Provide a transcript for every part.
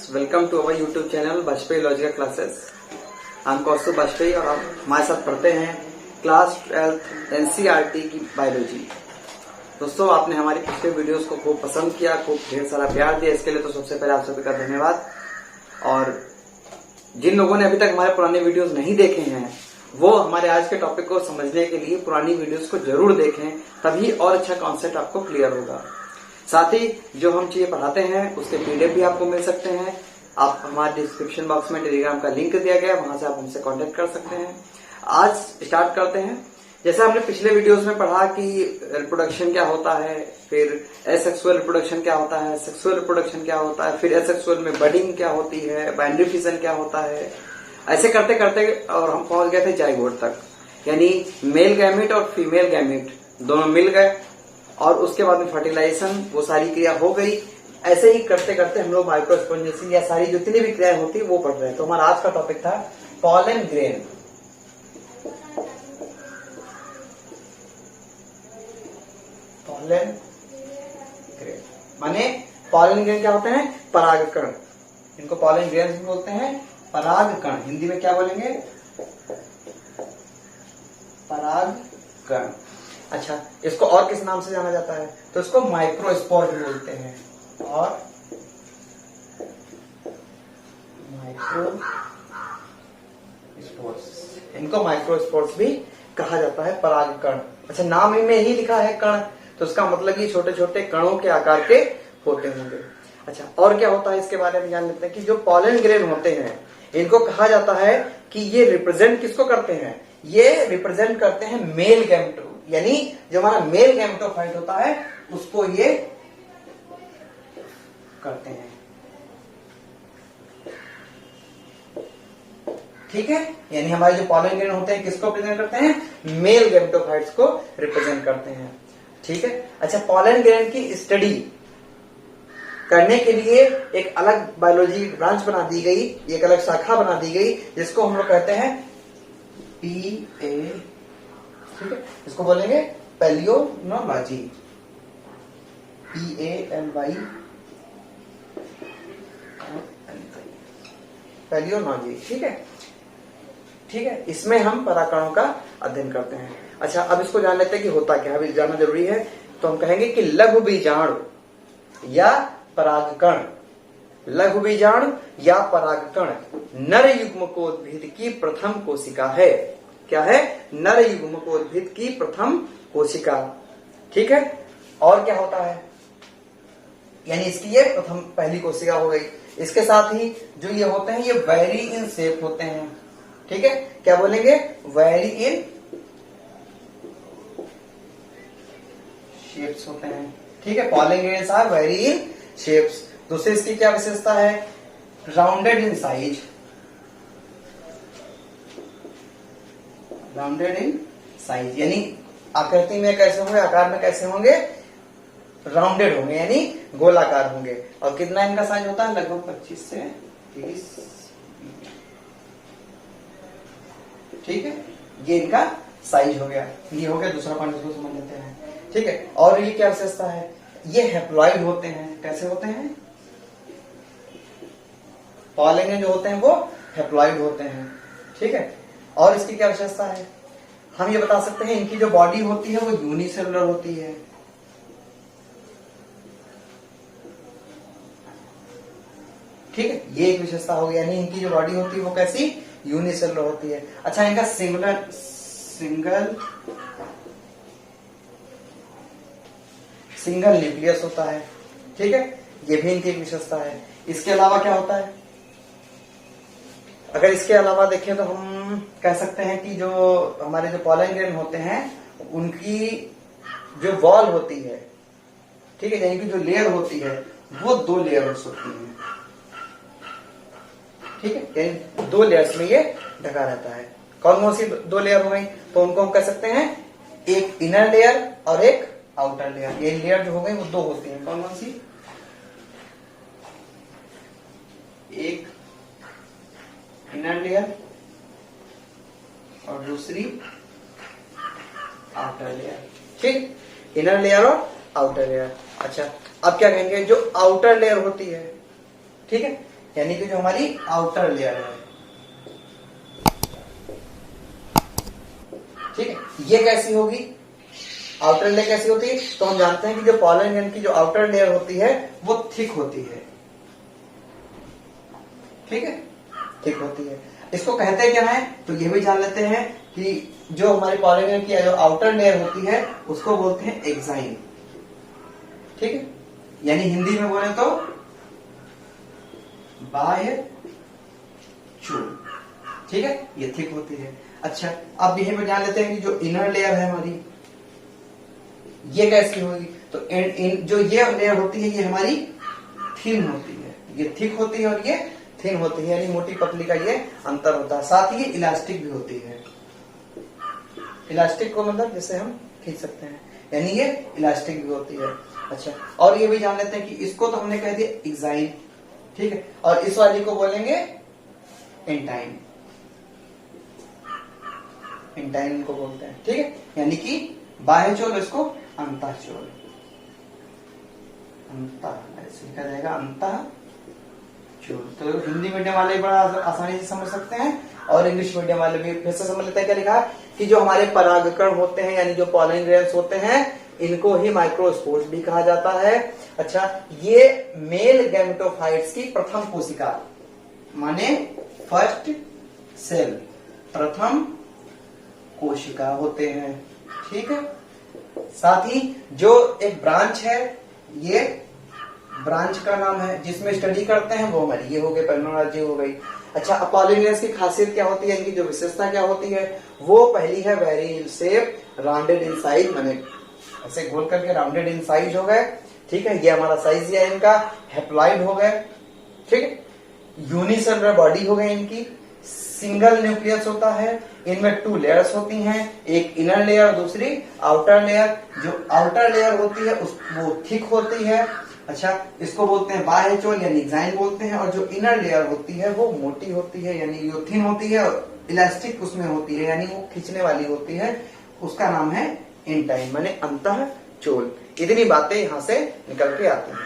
Welcome to our YouTube channel Vajpayee logical classes. हम कौस्तुभ वाजपेयी और आप हमारे साथ पढ़ते हैं क्लास 12 एनसीईआरटी की बायोलॉजी। दोस्तों, आपने हमारी पिछले वीडियोस को खूब पसंद किया, खूब ढेर सारा प्यार दिया, इसके लिए तो सबसे पहले आप सभी का धन्यवाद। और जिन लोगों ने अभी तक हमारे पुराने वीडियोस नहीं देखे हैं वो हमारे आज के टॉपिक को समझने के लिए पुरानी वीडियोस को जरूर देखें, तभी और अच्छा कॉन्सेप्ट आपको क्लियर होगा। साथ ही जो हम चीजें पढ़ाते हैं उसके पीडीएफ भी आपको मिल सकते हैं। आप हमारे डिस्क्रिप्शन बॉक्स में टेलीग्राम का लिंक दिया गया है, वहां से आप हमसे कांटेक्ट कर सकते हैं। आज स्टार्ट करते हैं। जैसा हमने पिछले वीडियोस में पढ़ा कि रिप्रोडक्शन क्या होता है, फिर एसेक्सुअल रिप्रोडक्शन क्या होता है, सेक्सुअल रिप्रोडक्शन क्या होता है, फिर एसेक्सुअल में बडिंग क्या होती है, बाइनरी फिजन क्या होता है, ऐसे करते करते और हम पहुंच गए थे जाइगोट तक, यानी मेल गैमेट और फीमेल गैमेट दोनों मिल गए और उसके बाद में फर्टिलाइजेशन, वो सारी क्रिया हो गई। ऐसे ही करते करते हम लोग माइक्रोस्पोंजेशन या सारी जितनी भी क्रियाएं होती वो पढ़ रहे हैं। तो हमारा आज का टॉपिक था पॉलन ग्रेन। पॉलन ग्रेन माने पॉलन ग्रेन क्या होते हैं? परागकण। इनको पॉलन ग्रेन भी बोलते हैं, परागकण। हिंदी में क्या बोलेंगे? परागकण। अच्छा, इसको और किस नाम से जाना जाता है? तो इसको माइक्रोस्पोर भी बोलते हैं और माइक्रोस्पोर्स, इनको माइक्रोस्पोर्स भी कहा जाता है, परागकण। अच्छा, नाम में ही लिखा है कण, तो उसका मतलब ये छोटे छोटे कणों के आकार के होते होंगे। अच्छा, और क्या होता है इसके बारे में जान लेते हैं कि जो पॉलन ग्रेन होते हैं इनको कहा जाता है कि ये रिप्रेजेंट किसको करते हैं? ये रिप्रेजेंट करते हैं मेल गैमेटो, यानी जो हमारा मेल गैमेटोफाइट होता है उसको ये करते हैं। ठीक है, यानी हमारे जो पॉलन ग्रेन होते हैं किसको रिप्रेजेंट करते हैं? मेल गैमेटोफाइट्स को रिप्रेजेंट करते हैं। ठीक है। अच्छा, पॉलन ग्रेन की स्टडी करने के लिए एक अलग बायोलॉजी ब्रांच बना दी गई, एक अलग शाखा बना दी गई, जिसको हम लोग कहते हैं PA। ठीक है, इसको बोलेंगे पैलियोनोलॉजी, PALY, पैलियोनोलॉजी। ठीक है, ठीक है। इसमें हम परागकणों का अध्ययन करते हैं। अच्छा, अब इसको जान लेते हैं कि होता क्या है, अभी जानना जरूरी है। तो हम कहेंगे कि लघु बीजाणु या परागकण, लघु बीजाणु या परागकण नर युग्मकोद्भिद की प्रथम कोशिका है। क्या है? नर युग्मकोद्भिद की प्रथम कोशिका। ठीक है। और क्या होता है? यानी इसकी ये प्रथम पहली कोशिका हो गई। इसके साथ ही जो ये होते हैं ये वेरी इन शेप होते हैं। ठीक है, क्या बोलेंगे? वेरी इन शेप्स होते हैं। ठीक है, pollen grains are very in shapes. दूसरी इसकी क्या विशेषता है? Rounded in size, rounded in size, यानी आकृति में कैसे होंगे, आकार में कैसे होंगे? राउंडेड होंगे, यानी गोलाकार होंगे। और कितना इनका साइज होता है? लगभग 25 से 30। ठीक है, ये इनका साइज हो गया। ये हो गया दूसरा पॉइंट, इसको समझ लेते हैं। ठीक है, और ये क्या विशेषता है? ये हैप्लॉइड होते हैं। कैसे होते हैं? पॉलन जो होते हैं वो हैप्लॉइड होते हैं। ठीक है, और इसकी क्या विशेषता है? हम ये बता सकते हैं इनकी जो बॉडी होती है वो यूनिसेलुलर होती है। ठीक है, ये एक विशेषता हो गई, यानी इनकी जो बॉडी होती है वो कैसी? यूनिसेलुलर होती है। अच्छा, इनका सिंगल न्यूक्लियस होता है। ठीक है, ये भी इनकी एक विशेषता है। इसके अलावा क्या होता है? अगर इसके अलावा देखें तो हम कह सकते हैं कि जो हमारे जो पॉलन ग्रेन होते हैं उनकी जो वॉल होती है, ठीक है, यानी कि जो लेयर होती है वो 2 लेयर्स होती है। ठीक है, यानी 2 लेयर्स में ये ढका रहता है। कौन कौन सी 2 लेयर हो गई? तो उनको हम कह सकते हैं एक इनर लेयर और एक आउटर लेयर। ये लेयर जो हो गई वो 2 होती है। कौन कौन सी? एक इनर लेयर और दूसरी आउटर लेयर। ठीक, इनर लेयर और आउटर लेयर। अच्छा, अब क्या कहेंगे? जो आउटर लेयर होती है, ठीक है, यानी कि जो हमारी आउटर लेयर है, ठीक है। ये कैसी होगी, आउटर लेयर कैसी होती है, तो हम जानते हैं कि जो पॉलन ग्रेन की जो आउटर लेयर होती है वो थिक होती है, ठीक है, थिक होती है। इसको कहते क्या है, तो ये भी जान लेते हैं कि जो हमारे पॉलन ग्रेन की जो आउटर लेयर होती है उसको बोलते हैं एक्साइन, ठीक है। यानी हिंदी में बोले तो बाह्य चूल, ठीक है, ये थिक होती है। अच्छा, अब यही पर जान लेते हैं कि जो इनर लेयर है हमारी ये कैसी होगी, तो जो ये लेयर होती है ये हमारी थिन होती है, ये थिक होती है और ये थिन होती है, यानी मोटी पतली का ये अंतर होता है। साथ ही ये इलास्टिक भी होती है, इलास्टिक को मतलब जैसे हम खींच सकते हैं, यानी ये इलास्टिक भी होती है। अच्छा, और ये भी जान लेते हैं कि इसको तो हमने कह दिया एक्साइन, ठीक है, और इस वाली को बोलेंगे एंटाइन, एंटाइन को बोलते हैं, ठीक है, यानी कि बाह्य चोल, इसको अंतः चोल, अंतः ऐसे लिखा जाएगा, अंतः चोल। तो हिंदी मीडियम वाले बड़ा आसानी से समझ सकते हैं और इंग्लिश मीडियम वाले भी फिर से समझ लेते हैं। क्या लिखा कि जो हमारे परागकण होते हैं यानी जो पॉलन ग्रेन्स होते हैं इनको ही माइक्रोस्पोर्स भी कहा जाता है। अच्छा, ये मेल गैमेटोफाइट्स की प्रथम कोशिका माने फर्स्ट सेल, प्रथम कोशिका होते हैं, ठीक है। साथ ही जो एक ब्रांच है, ये ब्रांच का नाम है जिसमें स्टडी करते हैं वो हमारी ये हो गई पेर्नोलॉजी हो गई। अच्छा, पॉलन ग्रेन्स की खासियत क्या होती है, इनकी जो विशेषता क्या होती है, वो पहली है very shape, rounded in size, माने ऐसे गोल करके राउंडेड इन साइज हो गए, ठीक है, ये हमारा साइज है इनका, हेप्लॉइड हो गए, ठीक है, यूनिसेलुलर बॉडी हो गई इनकी, सिंगल न्यूक्लियस होता है, इनमें 2 लेयर्स होती हैं, एक इनर लेयर और दूसरी आउटर लेयर। जो आउटर लेयर होती है वो थिक होती है, अच्छा, इसको बोलते हैं बाह्य चोल यानी एक्साइन बोलते हैं, और जो इनर लेयर होती है वो मोटी होती है यानी जो थिन होती है, और इलास्टिक उसमें होती है यानी वो खींचने वाली होती है, उसका नाम है एंटाइन माने अंतः चोल। इतनी बातें यहां से निकल के आती हैं।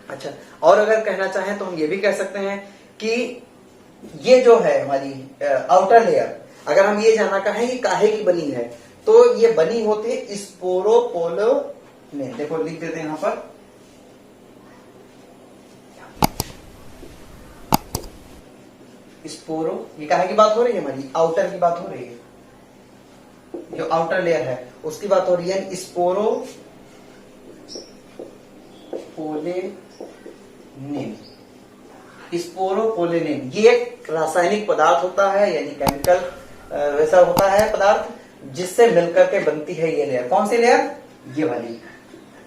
अच्छा, और अगर कहना चाहें तो हम ये भी कह सकते हैं कि ये जो है हमारी आउटर लेयर, अगर हम ये जानना कहें कि काहे की बनी है, तो ये बनी होती है स्पोरोपोलो में, देखो लिख देते हैं यहां पर, स्पोरो, ये काहे की बात हो रही है, हमारी आउटर की बात हो रही है, जो आउटर लेयर है उसकी बात हो रही है, स्पोरोपोलेनिन, स्पोरोपोलेनिन ये एक रासायनिक पदार्थ होता है यानी केमिकल वैसा होता है पदार्थ जिससे मिलकर के बनती है ये लेयर। कौन सी लेयर, ये वाली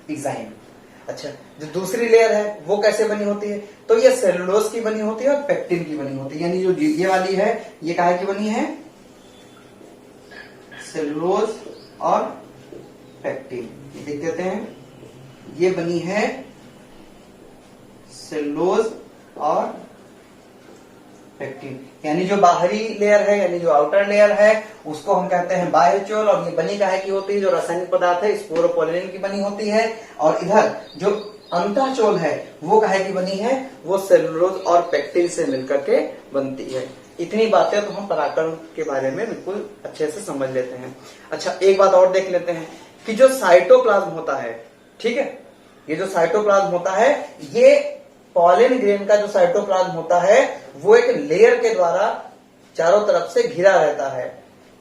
एक्साइन। अच्छा, जो दूसरी लेयर है वो कैसे बनी होती है, तो ये सेलुलोज की बनी होती है और पेक्टिन की बनी होती है, यानी जो ये वाली है ये काहे की बनी है, सेलुलोज और पेक्टिन, देख देते हैं, ये बनी है सेलुलोज और पेक्टिन, यानी जो बाहरी लेयर है यानी जो आउटर लेयर है उसको हम कहते हैं बाह्य चोल, और ये बनी काहे की होती है, जो रासायनिक पदार्थ है स्पोरोपोलेनिन की बनी होती है, और इधर जो अंतः चोल है वो काहे की बनी है, वो सेलुलोज और पेक्टिन से मिलकर के बनती है। इतनी बातें तो हम परागकण के बारे में बिल्कुल अच्छे से समझ लेते हैं। अच्छा, एक बात और देख लेते हैं कि जो साइटोप्लाज्म होता है, ठीक है, ये जो साइटोप्लाज्म होता है, ये पॉलन ग्रेन का जो साइटोप्लाज्म होता है वो एक लेयर के द्वारा चारों तरफ से घिरा रहता है,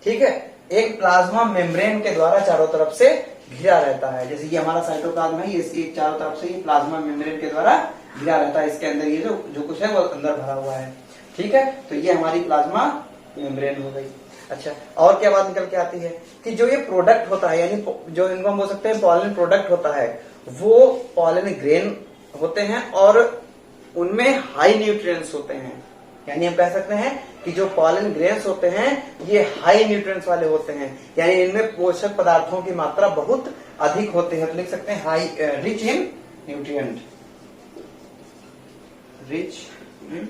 ठीक है, एक प्लाज्मा मेम्ब्रेन के द्वारा चारों तरफ से घिरा रहता है। जैसे ये हमारा साइटोप्लाज्म है, इसकी चारों तरफ से ये प्लाज्मा मेम्ब्रेन के द्वारा घिरा रहता है, इसके अंदर ये जो कुछ है वो अंदर भरा हुआ है, ठीक है, तो ये हमारी प्लाज्मा मेम्ब्रेन हो गई। अच्छा, और क्या बात निकल के आती है कि जो ये प्रोडक्ट होता है यानी जो इनको हम बोल सकते हैं पॉलन प्रोडक्ट होता है, वो पॉलन ग्रेन होते हैं और उनमें हाई न्यूट्रिएंट्स होते हैं, यानी हम कह सकते हैं कि जो पॉलन ग्रेन्स होते हैं ये हाई न्यूट्रिएंट्स वाले होते हैं, यानी इनमें पोषक पदार्थों की मात्रा बहुत अधिक होती है, तो लिख सकते हैं high rich in nutrient, rich in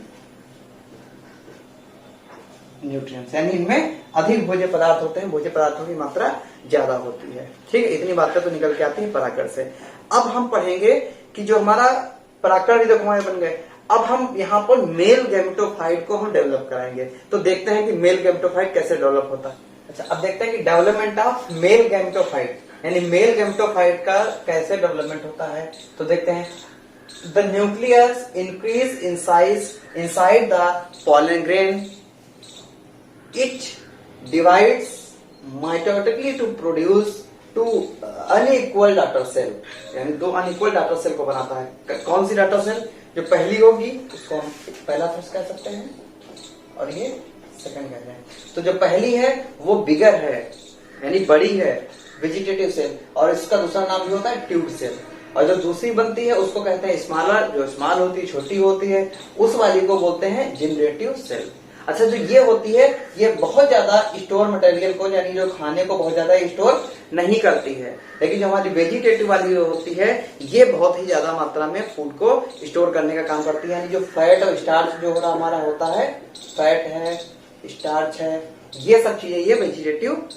nutrients, यानी इनमें अधिक भोज्य पदार्थ होते हैं, भोज्य पदार्थों की मात्रा ज्यादा होती है, ठीक है। इतनी बातें तो निकल के आती है परागकण से। अब हम पढ़ेंगे कि जो हमारा परागकण भी देखो हमारे बन गए, अब हम यहाँ पर मेल गैमेटोफाइट को हम डेवलप कराएंगे। तो देखते हैं कि मेल गैमेटोफाइट कैसे डेवलप होता है। अच्छा, अब देखते हैं कि डेवलपमेंट ऑफ मेल गैमेटोफाइट, यानी मेल गैमेटोफाइट का कैसे डेवलपमेंट होता है। तो देखते हैं, the nucleus increase in size inside the pollen grain, it divides mitotically to produce two unequal daughter cell, यानी दो अनइक्वल डाटर सेल को बनाता है। कौन सी डाटर सेल? जो पहली होगी उसको हम पहला थ्रस्ट कह सकते हैं और ये सेकंड कहते हैं। तो जो पहली है वो बिगर है, यानी बड़ी है, वेजिटेटिव सेल, और इसका दूसरा नाम भी होता है ट्यूब सेल। और जो दूसरी बनती है उसको कहते हैं स्मॉलर, जो स्मॉल होती है, छोटी होती है, उस वाली को बोलते हैं जनरेटिव सेल। अच्छा, जो ये होती है ये बहुत ज्यादा स्टोर मटेरियल को, यानी जो खाने को बहुत ज्यादा स्टोर नहीं करती है, लेकिन जो हमारी वेजिटेटिव वाली जो होती है ये बहुत ही ज्यादा मात्रा में फूड को स्टोर करने का काम करती है। यानी जो फैट और स्टार्च जो हो रहा हमारा होता है, फैट है, स्टार्च है, ये सब चीजें ये वेजिटेटिव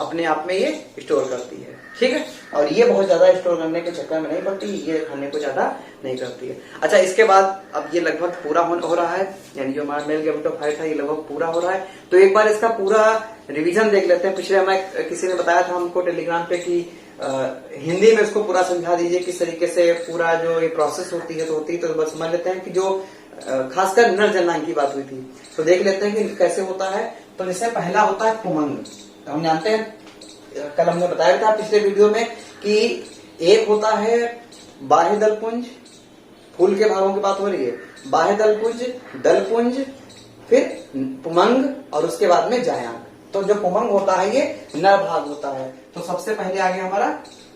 अपने आप में ये स्टोर करती है, ठीक है। और ये बहुत ज्यादा स्टोर करने के चक्कर में नहीं पड़ती, ये खाने को ज्यादा नहीं करती है। अच्छा, इसके बाद अब ये लगभग पूरा हो रहा है, यानी जो हमारा मेल गैमेटोफाइट है ये लगभग पूरा हो रहा है। तो एक बार इसका पूरा रिवीजन देख लेते हैं। पिछले हमें किसी ने बताया था हमको टेलीग्राम पे कि हिंदी में इसको पूरा समझा दीजिए किस तरीके से पूरा जो ये प्रोसेस होती है। तो बस समझ लेते हैं कि जो खासकर नर जननांग की बात हुई थी, तो देख लेते हैं कि कैसे होता है। तो जैसे पहला होता है पुमंग। तो हम जानते हैं, कल हमने बताया था पिछले वीडियो में कि एक होता है बाह्य दलपुंज, फूल के भागों की बात हो रही है, बाह्य दलपुंज, दलपुंज, फिर पुमंग और उसके बाद में जायांग। तो जो पुमंग होता है ये नर भाग होता है। तो सबसे पहले आ गया हमारा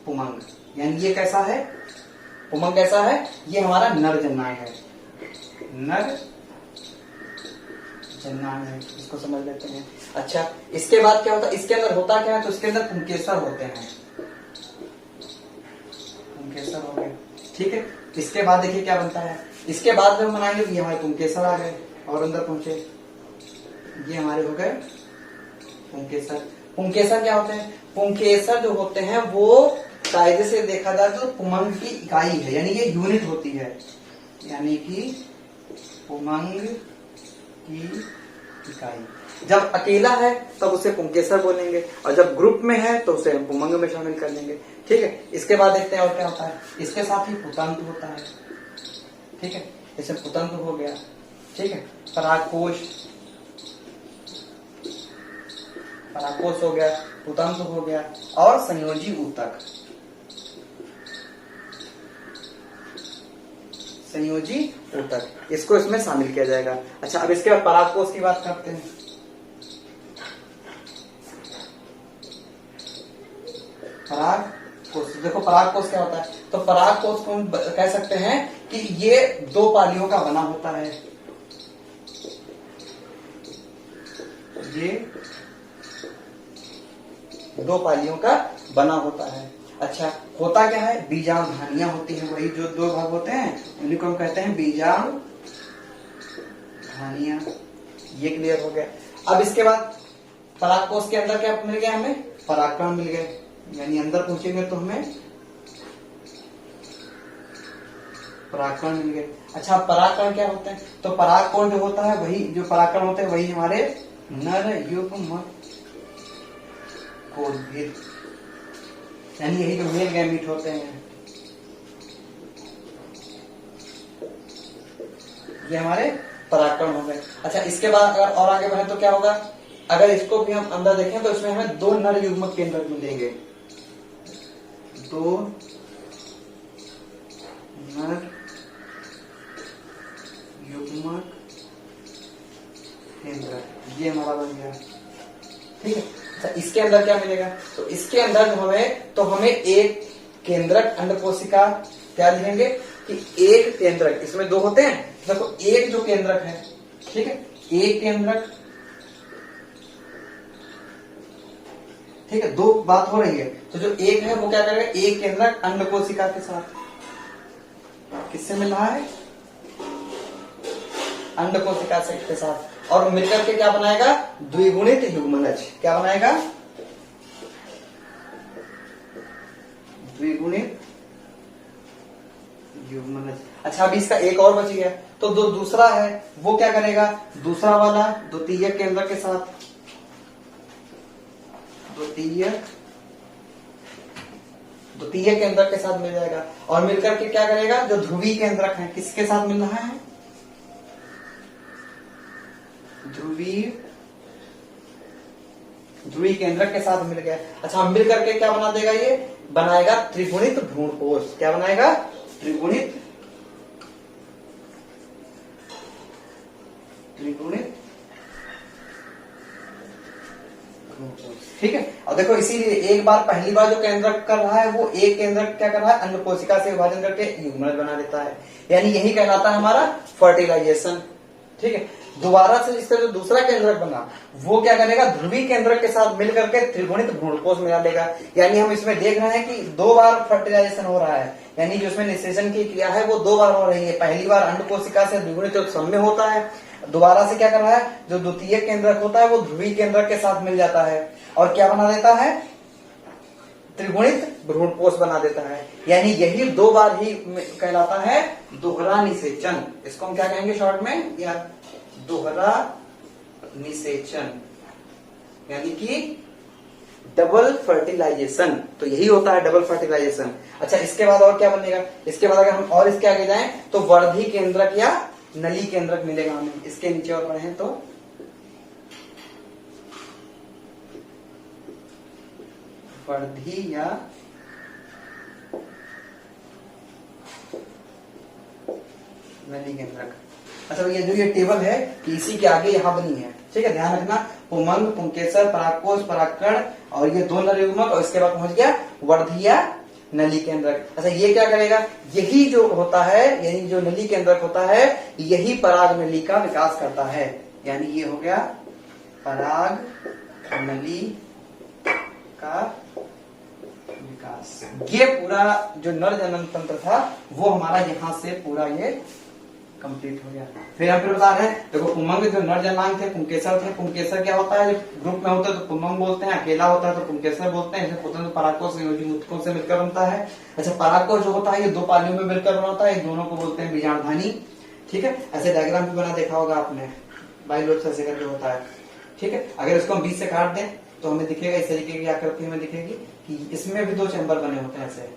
पुमंग, यानी ये कैसा है, पुमंग कैसा है, ये हमारा नर जननांग है, नर जननांग है, इसको समझ लेते हैं। अच्छा, इसके बाद क्या होता है, इसके अंदर होता क्या है, तो इसके अंदर पुंकेसर होते हैं, पुंकेसर हो गए, ठीक है। इसके बाद देखिए क्या बनता है, इसके बाद जब बनाएंगे ये हमारे पुंकेसर आ गए और अंदर पहुंचे, ये हमारे हो गए पुंकेसर। पुंकेसर क्या होते हैं, पुंकेसर जो होते हैं वो कायदे से देखा जाए तो पुमंग की इकाई है, यानी ये यूनिट होती है, यानी कि पुमंग की इकाई। जब अकेला है तब उसे पुंकेसर बोलेंगे, और जब ग्रुप में है तो उसे हम पुमंग में शामिल कर लेंगे, ठीक है। इसके बाद देखते हैं और क्या होता है, इसके साथ ही पुतंत्र होता है, ठीक है। जैसे पुतंत्र हो गया, ठीक है, परागकोश, परागकोश हो गया, पुतंत्र हो गया, और संयोजी ऊतक, संयोजी ऊतक, इसको इसमें शामिल किया जाएगा। अच्छा, अब इसके बाद परागकोश की बात करते हैं। परागकोश, देखो परागकोश क्या होता है, तो परागकोश को हम कह सकते हैं कि ये दो पालियों का बना होता है, ये दो पालियों का बना होता है। अच्छा, होता क्या है, बीजांग धानियां होती हैं, वही जो दो भाग होते हैं उन्हीं को हम कहते हैं बीजांग धानियां, ये क्लियर हो गया। अब इसके बाद परागकोश के अंदर क्या मिल गया, हमें परागकण मिल गए, यानी अंदर पहुंचेंगे तो हमें परागकण मिल गए। अच्छा, परागकण क्या होते हैं, तो परागकण जो होता है वही, जो परागकण होते हैं वही हमारे नर युग्म कोद्भिद, यानी यही जो मेल गैमीट होते हैं, ये हमारे परागकण हो गए। अच्छा, इसके बाद अगर और आगे बढ़े तो क्या होगा, अगर इसको भी हम अंदर देखें तो इसमें हमें दो नर युग्मक केंद्रक मिलेंगे, दो नर युग्मक केंद्रक, ये हमारा बन गया, ठीक है। अच्छा, इसके अंदर क्या मिलेगा, तो इसके अंदर हमें एक केंद्रक अंडकोशिका, क्या लिखेंगे कि एक केंद्रक, इसमें दो होते हैं, देखो एक जो केंद्रक है, ठीक है, एक केंद्रक, ठीक है, दो बात हो रही है, तो जो एक है वो क्या करेगा, एक केंद्रक अंडकोशिका के साथ, किससे मिल रहा है, अंडकोशिका के साथ, और मिलकर के क्या बनाएगा, द्विगुणित युग्मनज, क्या बनाएगा, द्विगुणित युग्मनज। अच्छा, अभी इसका एक और बच गया, तो जो दूसरा है वो क्या करेगा, दूसरा वाला द्वितीय केंद्रक के साथ, द्वितीय केंद्रक के साथ मिल जाएगा और मिलकर के क्या करेगा, जो ध्रुवीय केंद्रक है किसके साथ मिल रहा है, ध्रुवीय केंद्रक के साथ मिल गया। अच्छा, मिल करके क्या बना देगा, ये बनाएगा त्रिगुणित भ्रूणपोष। क्या बनाएगा, त्रिगुणित ठीक है। और देखो इसीलिए एक बार पहली बार जो केंद्रक कर रहा है वो एक केंद्रक क्या कर रहा है, अन्य कोशिका से विभाजन करके युग्मनज बना देता है, यानी यही कहलाता है हमारा फर्टिलाइजेशन। ठीक है, दोबारा से इसका जो दूसरा केंद्रक बना वो क्या करेगा, ध्रुवीय केंद्रक के साथ मिलकर के त्रिगुणित भ्रूणपोष मिला लेगा। यानी हम इसमें देख रहे हैं कि 2 बार फर्टिलाइजेशन हो रहा है, यानी जो इसमें निषेचन की क्रिया है वो 2 बार हो रही है। पहली बार अंड कोशिका से द्विगुणित समय होता है, दोबारा से क्या कर रहा है, जो द्वितीय केंद्रक होता है वो ध्रुवीय केंद्रक के साथ मिल जाता है और क्या बना देता है, त्रिगुणित भ्रूणपोष बना देता है। यानी यही 2 बार ही कहलाता है दोहरा निषेचन। इसको हम क्या कहेंगे शॉर्ट में, या दोहरा निषेचन, यानी कि डबल फर्टिलाइजेशन। तो यही होता है डबल फर्टिलाइजेशन। अच्छा, इसके बाद और क्या बनेगा, इसके बाद अगर हम और इसके आगे जाएं तो वर्धी केंद्रक या नली केंद्रक मिलेगा हमें। इसके नीचे और पढ़े तो वर्धी या नली केंद्रक। अच्छा भैया, जो ये टेबल है इसी के आगे यहाँ बनी है, ठीक है, ध्यान रखना। पुंमंग, पुंकेसर, परागकोश, परागकण और ये 2 नर युग्मक और इसके बाद पहुंच गया वर्धी या नली केंद्रक। अच्छा, ये क्या करेगा, यही जो होता है, यानी जो नली केंद्रक होता है यही पराग नली का विकास करता है। यानी ये हो गया पराग नली का विकास। ये पूरा जो नर जनन तंत्र था वो हमारा यहाँ से पूरा ये कंप्लीट हो गया। फिर हम बता रहे हैं, देखो पुंमंग जो नर जन्मांग थे, पुंकेसर थे। पुंकेसर क्या होता है, ग्रुप में होता है तो पुंमंग बोलते हैं, अकेला होता है तो पुंकेसर बोलते हैं। इसे स्वतंत्र परागकोश संयोजी ऊतकों से मिलकर बनता है। अच्छा, परागकोश जो होता है ये 2 पालियों में मिलकर बना होता है, दोनों को बोलते हैं बीजाणुधानी। ठीक है, ऐसे डायग्राम भी बना देखा होगा आपने, बाइलोट ऐसे करके होता है। ठीक है, अगर इसको हम बीच से काट दें तो हमें दिखेगा इस तरीके की आकृति में दिखेगी कि इसमें भी 2 चैम्बर बने होते हैं ऐसे।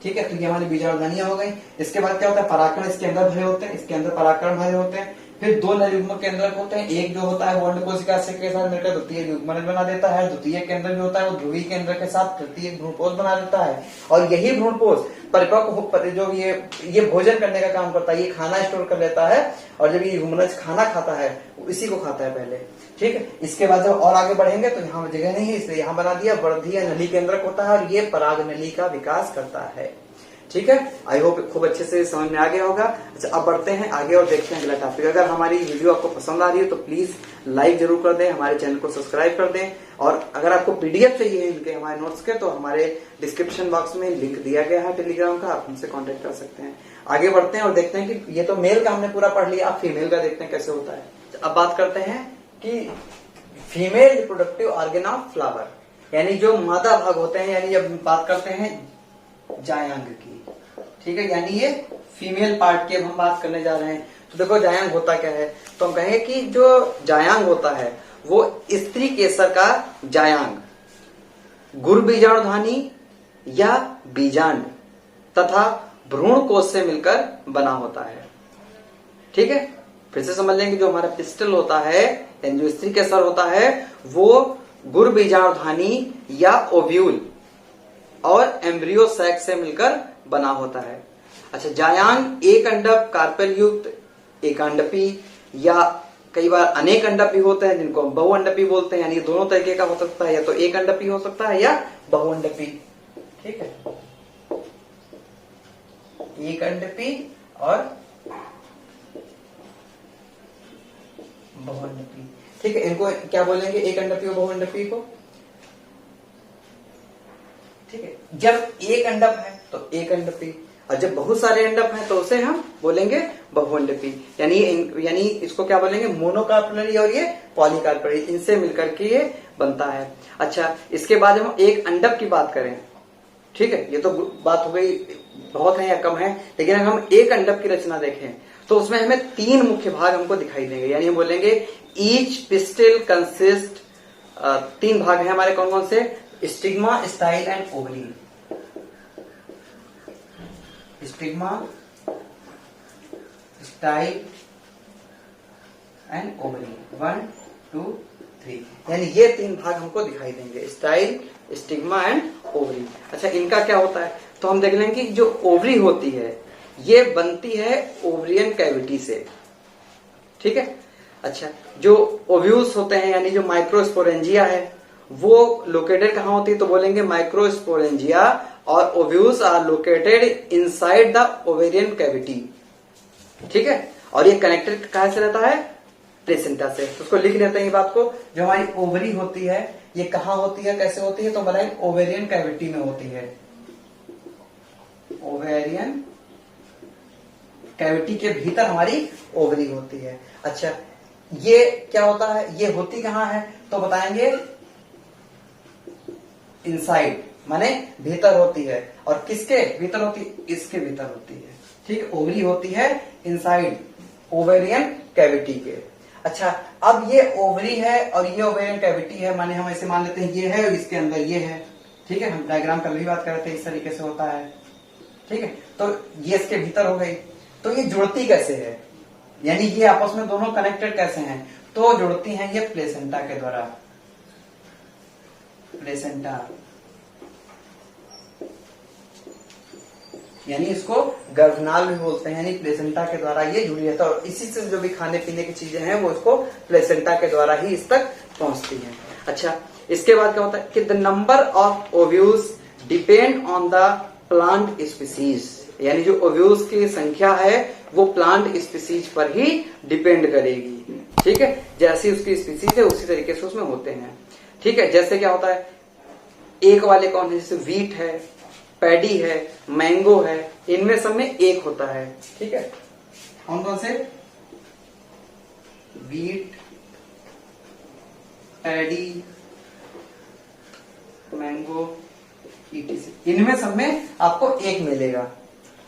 ठीक है, तो ये हमारी बीजाणुधानियां हो गई। इसके बाद क्या होता है, परागकण इसके अंदर भरे होते हैं, इसके अंदर परागकण भरे होते हैं। फिर 2 नर युग्मक केंद्रक होते हैं, एक जो होता है वो अंड कोशिका से के साथ मिलकर द्वितीय युग्मनज बना देता है। द्वितीय केंद्रक जो होता है वो ध्रुवीय केंद्रक के साथ तृतीय भ्रूणपोष बना देता है। और यही भ्रूणपोष परिपक्व जो ये भोजन करने का काम करता है, ये खाना स्टोर कर लेता है और जब ये युग्मनज खाना खाता है इसी को खाता है पहले। ठीक है, इसके बाद जब और आगे बढ़ेंगे तो यहाँ जगह नहीं है इसलिए यहाँ बना दिया वर्धी या नली केंद्रक होता है और ये पराग नली का विकास करता है। ठीक है, आई होप खूब अच्छे से समझ में आ गया होगा। अच्छा, अब बढ़ते हैं आगे और देखते हैं अगला टॉपिक। अगर हमारी वीडियो आपको पसंद आ रही है तो प्लीज लाइक जरूर कर दें, हमारे चैनल को सब्सक्राइब कर दें और अगर आपको पीडीएफ चाहिए इनके हमारे नोट्स के तो हमारे डिस्क्रिप्शन बॉक्स में लिंक दिया गया है टेलीग्राम का, आप हमसे कॉन्टेक्ट कर सकते हैं। आगे बढ़ते हैं और देखते हैं कि ये तो मेल का हमने पूरा पढ़ लिया, आप फीमेल का देखते हैं कैसे होता है। अब बात करते हैं कि female reproductive organ of flower, यानी जो मादा भाग होते हैं, यानी जब बात करते हैं जायांग की। ठीक है, यानी ये फीमेल पार्ट की अब हम बात करने जा रहे हैं। तो देखो जायांग होता क्या है, तो हम कहेंगे कि जो जायांग होता है वो स्त्री केसर का जायांग गुरु बीजाणुधानी या बीजांड तथा भ्रूण कोश से मिलकर बना होता है। ठीक है, फिर से समझ लेंगे, जो हमारा पिस्टल होता है यानी जो स्त्री केसर होता है वो गुरु बीजाणुधानी या ओव्यूल और एम्ब्रियो सैक से मिलकर बना होता है। अच्छा, जायांग एक अंडप कार्पेल युक्त एकांडपी या कई बार अनेक अंडपी होते हैं जिनको हम बहुअंडपी बोलते हैं, यानी दोनों तरीके का हो सकता है, या तो एक अंडपी हो सकता है या बहुअंडपी। ठीक है, एक अंडपी और बहुअंडपी। ठीक है, इनको क्या बोलेंगे, एक अंडपी और बहुअंडपी को। ठीक है, जब एक अंडप है तो एक अंडपी और जब बहुत सारे अंडप हैं तो उसे हम बोलेंगे बहुअंडपी। यानी इसको क्या बोलेंगे, मोनोकार्पेलरी और ये पॉलीकार्पेलरी, इनसे मिलकर के ये बनता है। अच्छा, इसके बाद हम एक अंडप की बात करें। ठीक है, ये तो बात हो गई बहुत है या कम है, लेकिन अगर हम एक अंडक की रचना देखें तो उसमें हमें 3 मुख्य भाग हमको दिखाई देंगे। यानी हम बोलेंगे ईच पिस्टिल कंसिस्ट, 3 भाग हैं हमारे कौन कौन से, stigma, style and ovary. Stigma, style and ovary, 1 2 3, यानी ये 3 भाग हमको दिखाई देंगे, स्टाइल, स्टिग्मा एंड ओवरी। अच्छा, इनका क्या होता है तो हम देख लेंगे कि जो ओवरी होती है ये बनती है ओवरियन कैविटी से, ठीक है। अच्छा, जो ओव्यूल्स होते हैं यानी जो माइक्रोस्पोरेंजिया है वो लोकेटेड कहां होती है, तो बोलेंगे माइक्रोस्पोरेंजिया और ovules are located inside the ovarian cavity, ठीक है। और ये कनेक्टेड कहां से रहता है, प्लेसेंटा से। तो उसको लिख लेते हैं ये बात को, जो हमारी ओवरी होती है ये कहां होती है, कैसे होती है, तो बताएं ओवेरियन कैविटी में होती है, ओवेरियन कैविटी के भीतर हमारी ओवरी होती है। अच्छा, ये क्या होता है, ये होती कहां है, तो बताएंगे इनसाइड, माने भीतर होती है। और किसके भीतर होती है, इसके भीतर होती है, ठीक है। ओवरी होती है इनसाइड ओवेरियन कैविटी के। अच्छा, अब ये ओवरी है और ये ओवेरियन कैविटी है, माने हम ऐसे मान लेते हैं ये है और इसके अंदर ये है, ठीक है। हम डायग्राम कल भी बात कर रहे थे, इस तरीके से होता है, ठीक है। तो ये इसके भीतर हो गई, तो ये जुड़ती कैसे है, यानी ये आपस में दोनों कनेक्टेड कैसे हैं, तो जुड़ती हैं ये प्लेसेंटा के द्वारा, प्लेसेंटा, यानी इसको गर्भनाल भी बोलते हैं, यानी प्लेसेंटा के द्वारा ये जुड़ी रहता है। और इसी से जो भी खाने पीने की चीजें हैं वो इसको प्लेसेंटा के द्वारा ही इस तक पहुंचती हैं। अच्छा, इसके बाद क्या होता है कि the number of ovules depend on the plant species, यानी जो ओव्यूल्स की संख्या है वो प्लांट स्पीसीज पर ही डिपेंड करेगी, ठीक है। जैसी उसकी स्पीसीज है उसी तरीके से उसमें होते हैं, ठीक है। जैसे क्या होता है, एक वाले कौन है, जैसे वीट है, पैडी है, मैंगो है, इनमें सब में एक होता है, ठीक है। कौन कौन से, वीट, पैडी, मैंगो, इनमें सब में आपको एक मिलेगा,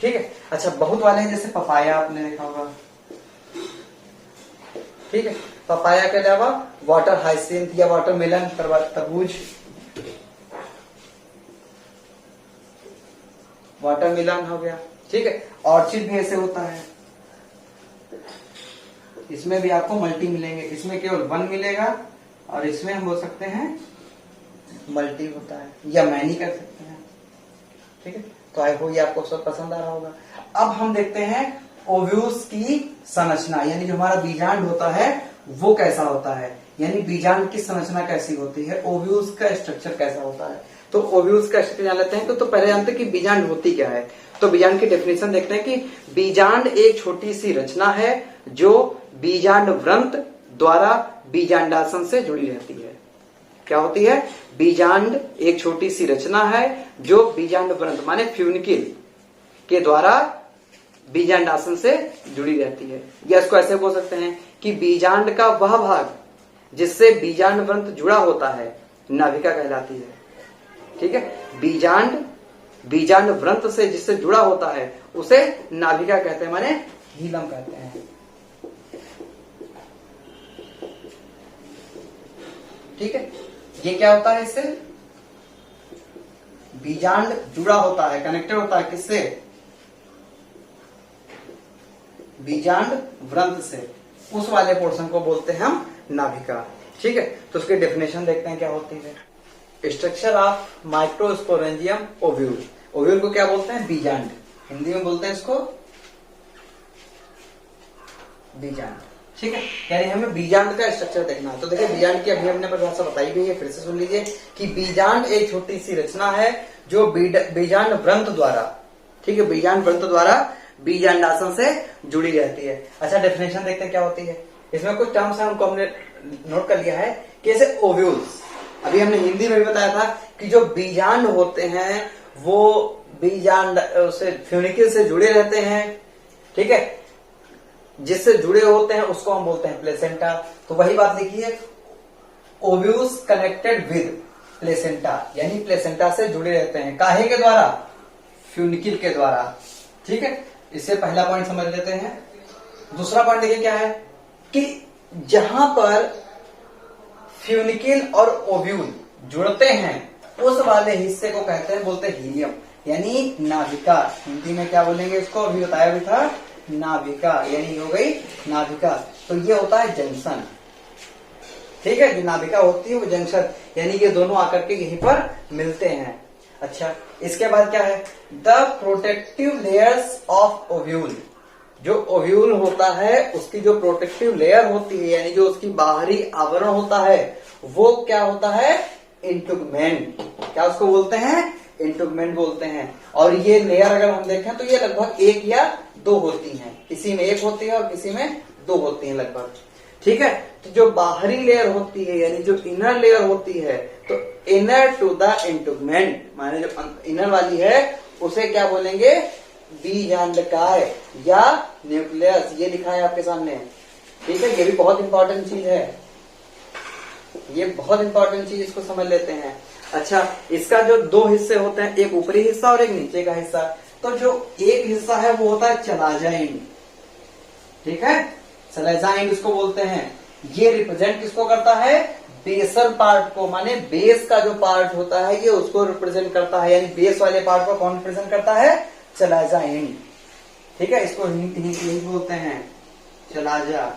ठीक है। अच्छा, बहुत वाले हैं जैसे पपाया आपने देखा होगा, ठीक है। पपाया के अलावा वाटर हाइसिंथ या वाटरमेलन, तरबूज, वाटरमेलन हो गया, ठीक है। ऑर्चिड भी ऐसे होता है, इसमें भी आपको मल्टी मिलेंगे, इसमें केवल 1 मिलेगा और इसमें हम बोल सकते हैं मल्टी होता है या मैनी कर सकते हैं, ठीक है। तो आई होप ये आपको सब पसंद आ रहा होगा। अब हम देखते हैं ओव्यूल्स की संरचना, यानी जो हमारा बीजांड होता है वो कैसा होता है, यानी बीजांड की संरचना कैसी होती है, ओव्यूल्स का स्ट्रक्चर कैसा होता है। तो ओव्यूल्स का स्ट्रक्चर जान लेते हैं। तो पहले जानते हैं कि बीजांड होती क्या है। तो बीजांड की डेफिनेशन देखते हैं कि बीजांड एक छोटी सी रचना है जो बीजांड व्रंत द्वारा बीजांडासन से जुड़ी रहती है। क्या होती है, बीजांड एक छोटी सी रचना है जो बीजांड व्रंत माने फ्यूनिकिल के द्वारा बीजांडासन से जुड़ी रहती है। या इसको ऐसे बोल सकते हैं कि बीजांड का वह भाग जिससे बीजांड व्रंत जुड़ा होता है नाभिका कहलाती है, ठीक है। बीजांड व्रंत से जिससे जुड़ा होता है उसे नाभिका कहते हैं, माने हीलम कहते हैं, ठीक है। ये क्या होता है, इससे बीजांड जुड़ा होता है, कनेक्टेड होता है किससे, बीजांड व्रंत से, उस वाले पोर्शन को बोलते हैं हम नाभिका, ठीक है। तो उसकी डेफिनेशन देखते हैं क्या होती है। Structure of microsporangium ovule, ovule को क्या बोलते हैं, बीजांड, हिंदी में बोलते हैं इसको बीजांड, ठीक है। यानी हमें बीजांड का स्ट्रक्चर देखना है। तो देखिए बीजांड की अभी हमने परिभाषा बताई भी है, फिर से सुन लीजिए कि बीजांड एक छोटी सी रचना है जो बीजांड व्रंत द्वारा, ठीक है, बीजांड व्रंत द्वारा बीजांडासन से जुड़ी रहती है। अच्छा, डेफिनेशन देखते हैं क्या होती है। इसमें कुछ टर्म्स है हमको हमने नोट कर लिया है कि जैसे ओव्यूल्स, अभी हमने हिंदी में भी बताया था कि जो बीजांड होते हैं वो बीजांड से फ्यूनिकिल से जुड़े रहते हैं, ठीक है, जिससे जुड़े होते हैं उसको हम बोलते हैं प्लेसेंटा। तो वही बात लिखिए, ओव्यूल्स कनेक्टेड विद प्लेसेंटा, यानी प्लेसेंटा से जुड़े रहते हैं, काहे के द्वारा, फ्यूनिकिल के द्वारा। ठीक है, इससे पहला पॉइंट समझ लेते हैं। दूसरा पॉइंट देखिए क्या है कि जहां पर फ्यूनिकिल और ओव्यूल जुड़ते हैं उस वाले हिस्से को कहते हैं, बोलते हैं हीलियम, यानी नाभिका। हिंदी में क्या बोलेंगे इसको, अभी बताया भी था, नाभिका, यानी हो गई नाभिका। तो ये होता है जंक्शन। ठीक है, जो नाभिका होती है वो जंक्शन, यानी ये दोनों आकर के यहीं पर मिलते हैं। अच्छा, इसके बाद क्या है, the protective layers of ovule. जो ओव्यूल होता है उसकी जो प्रोटेक्टिव लेयर होती है, यानी जो उसकी बाहरी आवरण होता है, वो क्या होता है, इंटुगमेंट। क्या उसको बोलते हैं, इंटुगमेंट बोलते हैं। और ये लेयर अगर हम देखें तो ये लगभग 1 या 2 होती हैं, किसी में 1 होती है और किसी में 2 होती है लगभग। ठीक है, तो जो बाहरी लेयर होती है यानी जो इनर लेयर होती है, तो इनर टू द इंटुगमेंट, माने जो इनर वाली है उसे क्या बोलेंगे, बीजांडकाय या न्यूक्लियस। ये लिखा है आपके सामने। ठीक है, ये भी बहुत इंपॉर्टेंट चीज है, ये बहुत इंपॉर्टेंट चीज, इसको समझ लेते हैं। अच्छा, इसका जो 2 हिस्से होते हैं, एक ऊपरी हिस्सा और एक नीचे का हिस्सा। तो जो एक हिस्सा है वो होता है चलाजा एंड। ठीक है, चलाजा एंड इसको बोलते हैं। ये रिप्रेजेंट किसको करता है, बेसल पार्ट को, माने बेस का जो पार्ट होता है ये उसको रिप्रेजेंट करता है, यानी बेस वाले पार्ट को कौन रिप्रेजेंट करता है, चलाजा एंड। ठीक है, इसको हिंदी बोलते हैं चलाजा,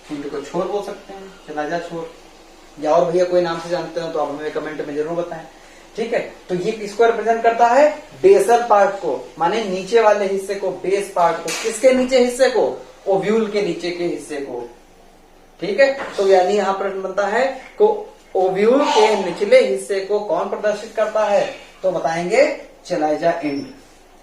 हिंदी को छोर बोल सकते हैं, चलाजा छोर, या और भैया कोई नाम से जानते हो तो आप हमें कमेंट में जरूर बताएं। ठीक है, तो ये किसको रिप्रेजेंट करता है, बेसल पार्ट को, माने नीचे वाले हिस्से को, बेस पार्ट को। किसके नीचे हिस्से को, ओव्यूल के नीचे के हिस्से को। ठीक है, तो यानी यहाँ प्रश्न बनता है को ओव्यूल के निचले हिस्से को कौन प्रदर्शित करता है, तो बताएंगे चलाजा एंड।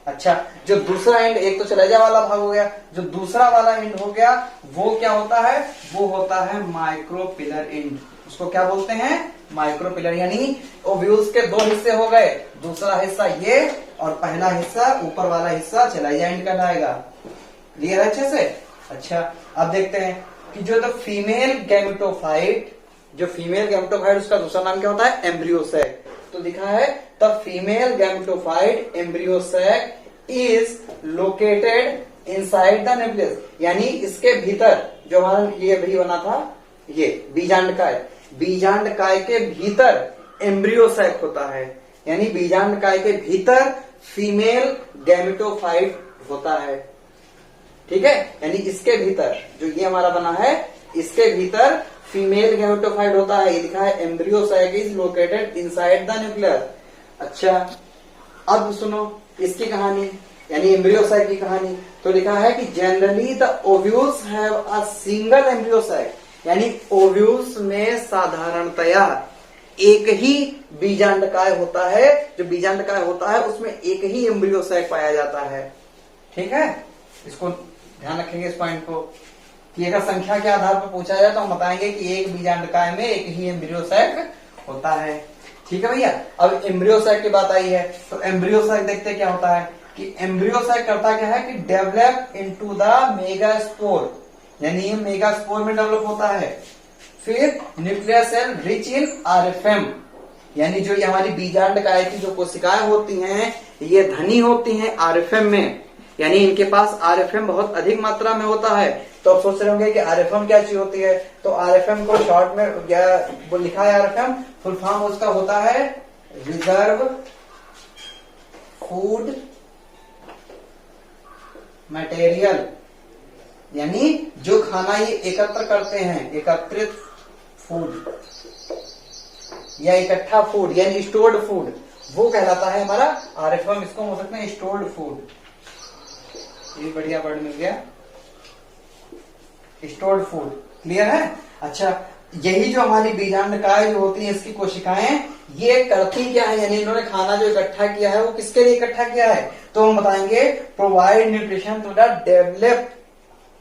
अच्छा, जो दूसरा एंड, एक तो चलाजा वाला भाग हो गया, जो दूसरा वाला एंड हो गया वो क्या होता है, वो होता है माइक्रोपिलर एंड। उसको क्या बोलते हैं, माइक्रोपिलर, यानी ओव्यूल्स के 2 हिस्से हो गए, दूसरा हिस्सा ये और पहला हिस्सा ऊपर वाला हिस्सा चलाजा एंड कहलाएगा। क्लियर है अच्छे से। अच्छा, अब देखते हैं कि जो द फीमेल गैमेटोफाइट, जो फीमेल गैमेटोफाइट उसका दूसरा नाम क्या होता है, एम्ब्रियोसैक। तो लिखा है the female gametophyte embryo sac is located inside the nucleus, यानी इसके भीतर जो हमारा ये भी बना था, ये बीजांडकाय, बीजांडकाय के भीतर एम्ब्रियोसैक होता है, यानी बीजांडकाय के भीतर फीमेल गैमेटोफाइट होता है। ठीक है, यानी इसके भीतर जो ये हमारा बना है, इसके भीतर फीमेल गैमेटोफाइट होता है। ये लिखा है embryo sac is located inside the nucleus. अच्छा, अब सुनो इसकी कहानी, यानी एम्ब्रियोसैक की कहानी। तो लिखा है कि generally the ovules have a single embryo sac, यानी ओव्यूल्स में साधारणतया एक ही बीजांडकाय होता है। जो बीजांडकाय होता है उसमें एक ही एम्ब्रियोसैक पाया जाता है। ठीक है, इसको ध्यान रखेंगे इस पॉइंट को कि अगर संख्या के आधार पर पूछा जाए तो हम बताएंगे कि एक बीजांडकाय में एक ही एम्ब्रियोसैक होता है। ठीक है भैया, अब एम्ब्रियोसैक की बात आई है तो एम्ब्रियोसैक देखते क्या होता है कि एम्ब्रियोसैक करता क्या है कि डेवलप इनटू द मेगास्पोर, यानी ये मेगास्पोर में डेवलप होता है। फिर न्यूक्लियर सेल रिच इन आरएफएम, यानी जो ये हमारी बीजांडकाय की जो कोशिकाएं होती हैं ये धनी होती हैं आरएफएम में, यानी इनके पास आरएफएम बहुत अधिक मात्रा में होता है। तो आप सोच रहे होंगे कि आरएफएम क्या चीज होती है, तो आरएफएम को शॉर्ट में वो लिखा है, आरएफएम फुल फॉर्म उसका होता है रिजर्व फूड मटेरियल, यानी जो खाना ये एकत्र करते हैं, एकत्रित फूड या इकट्ठा फूड यानी स्टोर्ड फूड, वो कहलाता है हमारा आरएफएम। इसको हो सकते हैं स्टोर्ड फूड, ये बढ़िया वर्ड मिल गया, स्टोर्ड फूड। क्लियर है। अच्छा, यही जो हमारी बीजांडकाय जो होती है इसकी कोशिकाएं ये करती क्या है, यानी इन्होंने खाना जो इकट्ठा किया है वो किसके लिए इकट्ठा किया है, तो हम बताएंगे provide nutrition to the develop